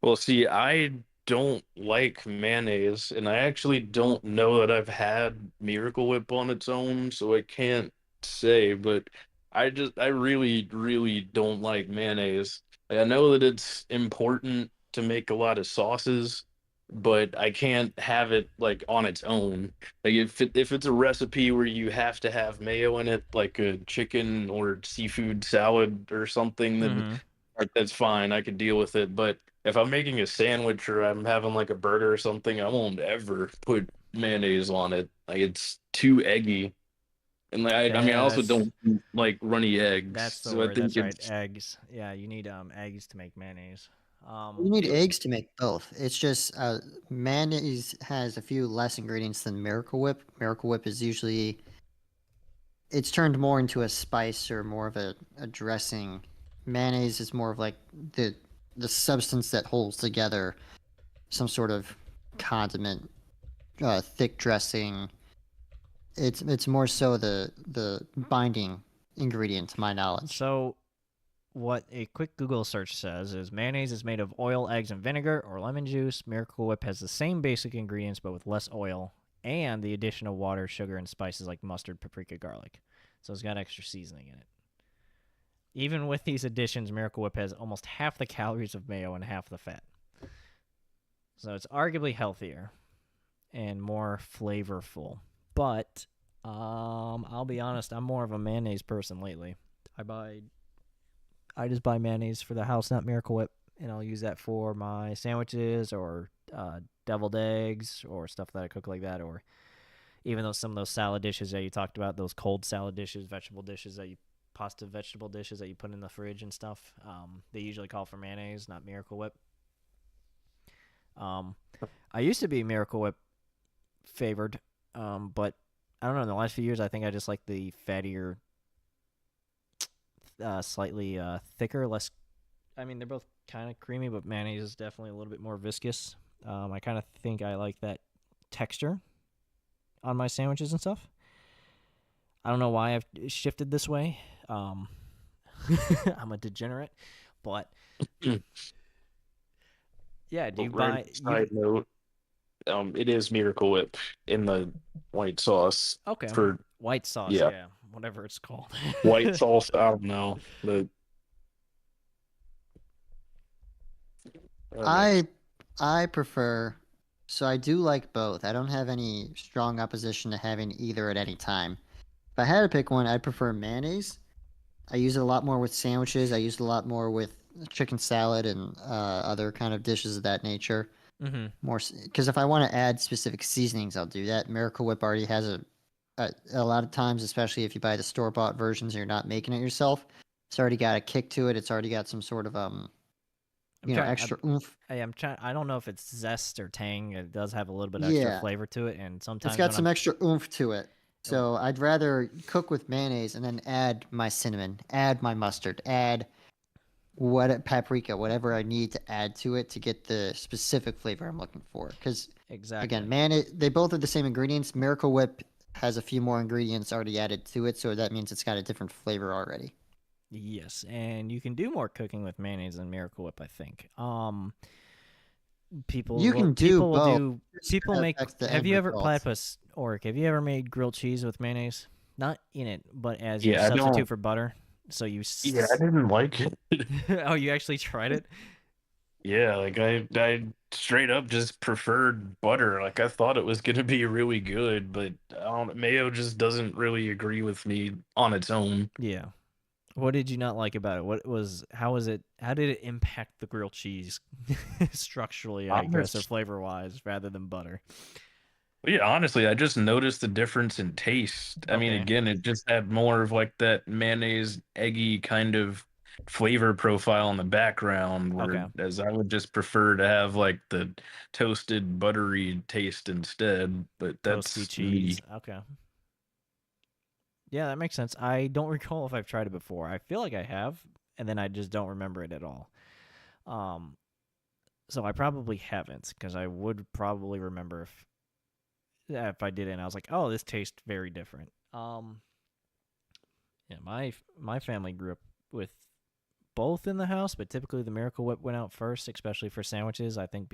Well, see, I don't like mayonnaise, and I actually don't know that I've had Miracle Whip on its own, so I can't say, but I really, really don't like mayonnaise. Like, I know that it's important to make a lot of sauces, but I can't have it like on its own. Like if it's a recipe where you have to have mayo in it, like a chicken or seafood salad or something, then Mm-hmm. that's fine. I could deal with it. But if I'm making a sandwich or I'm having like a burger or something, I won't ever put mayonnaise on it. Like it's too eggy. And like I mean I Yeah, also don't eat, like runny eggs. that's the So I word. think That's right. it's Eggs. Yeah, you need eggs to make mayonnaise. You need eggs to make both. It's just mayonnaise has a few less ingredients than Miracle Whip. Miracle Whip is usually it's turned more into a spice or more of a dressing. Mayonnaise is more of like the substance that holds together some sort of condiment, thick dressing. It's more so the binding ingredient to my knowledge. So what a quick Google search says is mayonnaise is made of oil, eggs, and vinegar or lemon juice. Miracle Whip has the same basic ingredients but with less oil and the addition of water, sugar, and spices like mustard, paprika, garlic. So it's got extra seasoning in it. Even with these additions, Miracle Whip has almost half the calories of mayo and half the fat. So it's arguably healthier and more flavorful. But I'll be honest, I'm more of a mayonnaise person lately. I just buy mayonnaise for the house, not Miracle Whip, and I'll use that for my sandwiches or deviled eggs or stuff that I cook like that, or even though some of those salad dishes that you talked about, those cold salad dishes, vegetable dishes that you pasta vegetable dishes that you put in the fridge and stuff, they usually call for mayonnaise, not Miracle Whip. I used to be Miracle Whip favored, but I don't know. In the last few years, I think I just like the fattier, slightly thicker, less. I mean, they're both kind of creamy, but mayonnaise is definitely a little bit more viscous. I kind of think I like that texture on my sandwiches and stuff. I don't know why I've shifted this way. I'm a degenerate, but yeah. Do you buy? Side note, it is Miracle Whip in the white sauce Okay, for white sauce. yeah, Yeah, whatever it's called. white sauce. I don't know, but I prefer, so I do like both. I don't have any strong opposition to having either at any time. If I had to pick one, I'd prefer mayonnaise. I use it a lot more with sandwiches. I use it a lot more with chicken salad and other kind of dishes of that nature. Mm-hmm. More because if I want to add specific seasonings, I'll do that. Miracle Whip already has a lot of times, especially if you buy the store bought versions and you're not making it yourself. It's already got a kick to it. It's already got some sort of extra oomph. I'm trying. I don't know if it's zest or tang. It does have a little bit extra Yeah, flavor to it, and sometimes it's got when some I'm extra oomph to it. So I'd rather cook with mayonnaise and then add my cinnamon, add my mustard, add paprika, whatever I need to add to it to get the specific flavor I'm looking for. Because exactly again, mayonnaise, they both are the same ingredients. Miracle Whip has a few more ingredients already added to it, so that means it's got a different flavor already. yes, and you can do more cooking with mayonnaise than Miracle Whip. I think. You can do People will both. do It's people gonna make. affect the Have end you ever result. Platypus Orik? Have you ever made grilled cheese with mayonnaise? Not in it, but as your yeah, I substitute don't. for butter. So Yeah, I didn't like it. oh, you actually tried it? Yeah, like I straight up just preferred butter. Like I thought it was gonna be really good, but mayo just doesn't really agree with me on its own. Yeah. What did you not like about it? How did it impact the grilled cheese structurally, I guess, or Honest, flavor wise, rather than butter? yeah, honestly, I just noticed the difference in taste. I mean, Okay. again, it just had more of like that mayonnaise, eggy kind of flavor profile in the background, Okay. whereas I would just prefer to have like the toasted, buttery taste instead. But Toasty that's cheese. me. Okay. Yeah, that makes sense. I don't recall if I've tried it before. I feel like I have, and then I just don't remember it at all. Um, so I probably haven't, because I would probably remember if I did it and I was like, oh, this tastes very different. Yeah, my family grew up with both in the house, but typically the Miracle Whip went out first, especially for sandwiches. I think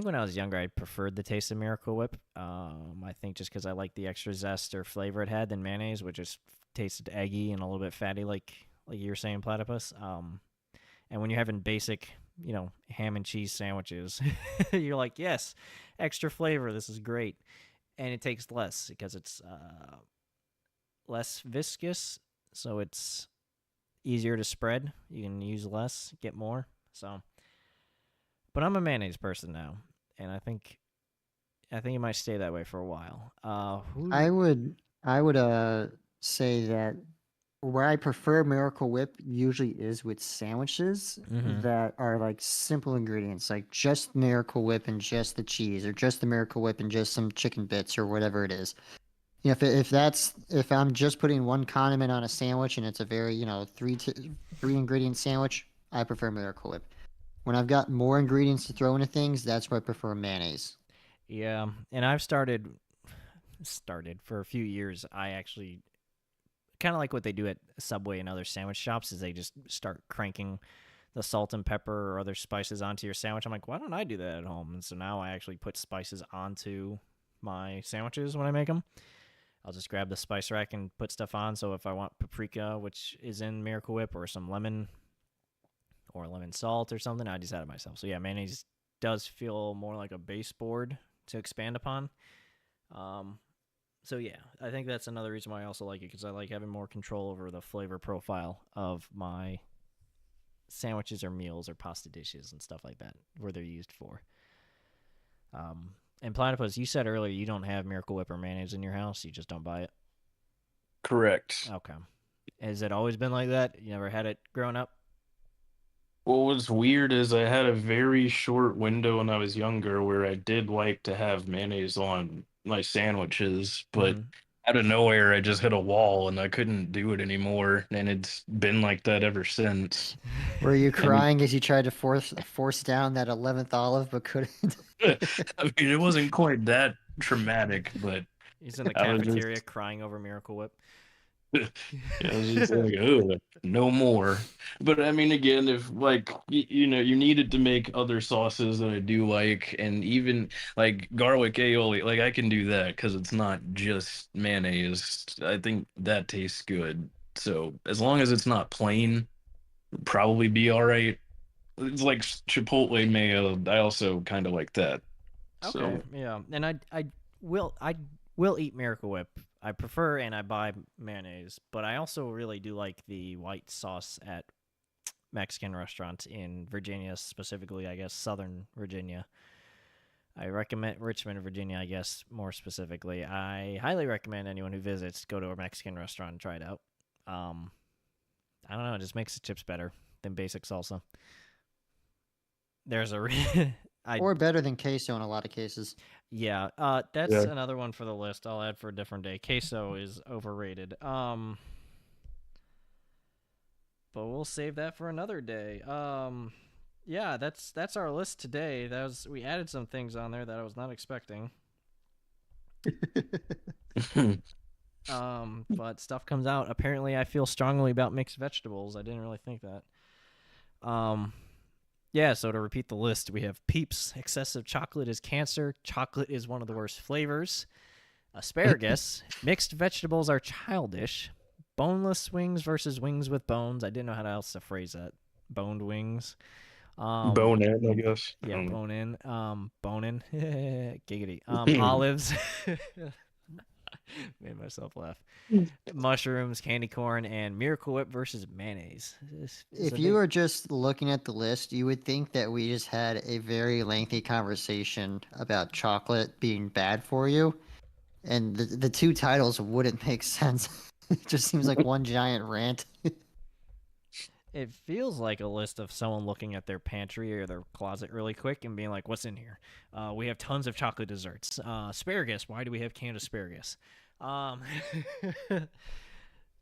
when I was younger, I preferred the taste of Miracle Whip. I think just because I like the extra zest or flavor it had than mayonnaise, which just tasted eggy and a little bit fatty, like you were saying, Platypus. And when you're having basic, ham and cheese sandwiches, you're like, yes, extra flavor. This is great, and it takes less because it's less viscous, so it's easier to spread. You can use less, get more. So, but I'm a mayonnaise person now, and I think it might stay that way for a while. I would say that where I prefer Miracle Whip usually is with sandwiches Mm-hmm. that are like simple ingredients, like just Miracle Whip and just the cheese, or just the Miracle Whip and just some chicken bits or whatever it is. If I'm just putting one condiment on a sandwich and it's a very three ingredient sandwich, I prefer Miracle Whip. When I've got more ingredients to throw into things, that's where I prefer mayonnaise. Yeah, and I've started for a few years. I actually kind of like what they do at Subway and other sandwich shops is they just start cranking the salt and pepper or other spices onto your sandwich. I'm like, why don't I do that at home? And so now I actually put spices onto my sandwiches when I make them. I'll just grab the spice rack and put stuff on. So if I want paprika, which is in Miracle Whip, or some lemon or lemon salt or something, I just add it myself. So yeah, mayonnaise does feel more like a baseboard to expand upon. Um, so yeah, I think that's another reason why I also like it, because I like having more control over the flavor profile of my sandwiches or meals or pasta dishes and stuff like that, where they're used for. And Platypus, you said earlier you don't have Miracle Whip or mayonnaise in your house. You just don't buy it. Correct. Okay. Has it always been like that? You never had it growing up? What was weird is I had a very short window when I was younger where I did like to have mayonnaise on my sandwiches, but Mm-hmm. out of nowhere I just hit a wall and I couldn't do it anymore, and it's been like that ever since. Were you And crying as you tried to force down that 11th olive but couldn't? I mean, it wasn't quite that traumatic, but He's in the I was cafeteria just crying over Miracle Whip. yeah, I was just like, oh, no more. But I mean, again, if like you needed to make other sauces that I do like, and even like garlic aioli, like I can do that because it's not just mayonnaise. I think that tastes good. So as long as it's not plain, it'll probably be all right. It's like Chipotle mayo. I also kind of like that. Okay, So yeah, and I will eat Miracle Whip. I prefer and I buy mayonnaise, but I also really do like the white sauce at Mexican restaurants in Virginia, specifically, I guess Southern Virginia. I recommend Richmond, Virginia, I guess more specifically. I highly recommend anyone who visits go to a Mexican restaurant and try it out. Um, I don't know, it just makes the chips better than basic salsa. There's a I Or better than queso in a lot of cases. Yeah, that's yeah, another one for the list. I'll add for a different day. Queso is overrated. But we'll save that for another day. Yeah, that's our list today. We added some things on there that I was not expecting. But stuff comes out. Apparently, I feel strongly about mixed vegetables. I didn't really think that. Um, yeah. So to repeat the list, we have Peeps. Excessive chocolate is cancer. Chocolate is one of the worst flavors. Asparagus. Mixed vegetables are childish. Boneless wings versus wings with bones. I didn't know how else to phrase that. Boned wings. bone in, I guess. I Yeah, don't bone in. Bone in. Giggity. Olives. Made myself laugh. Mushrooms, candy corn, and Miracle Whip versus mayonnaise. If you were just looking at the list, you would think that we just had a very lengthy conversation about chocolate being bad for you, and the two titles wouldn't make sense. It just seems like one giant rant. It feels like a list of someone looking at their pantry or their closet really quick and being like, "What's in here? We have tons of chocolate desserts. Asparagus. Why do we have canned asparagus?"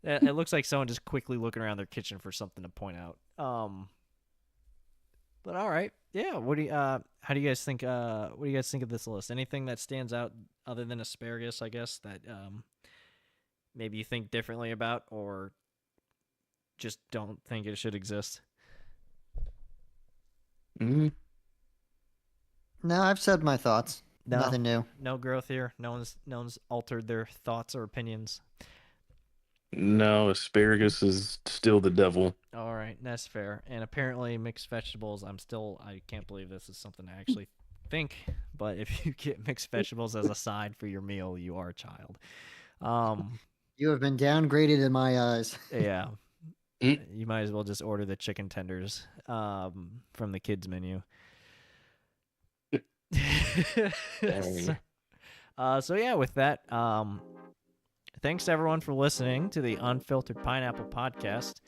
It looks like someone just quickly looking around their kitchen for something to point out. But all right, yeah. What do you? How do you guys think? What do you guys think of this list? Anything that stands out other than asparagus? I guess that maybe you think differently about, or just don't think it should exist. Mm, No, I've said my thoughts. No. Nothing new. No growth here. No one's altered their thoughts or opinions. no, asparagus is still the devil. All right, that's fair. And apparently mixed vegetables, I can't believe this is something I actually think, but if you get mixed vegetables as a side for your meal, you are a child. You have been downgraded in my eyes. Yeah. Mm. You might as well just order the chicken tenders from the kids menu. So yeah, with that, thanks to everyone for listening to the Unfiltered Pineapple Podcast.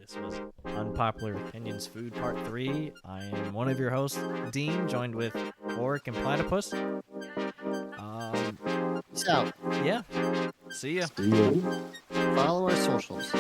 This was Unpopular Opinions Food Part 3. I am one of your hosts, Dean, joined with Orik and Platypus. Peace out. Yeah. See ya. See ya. Follow our socials.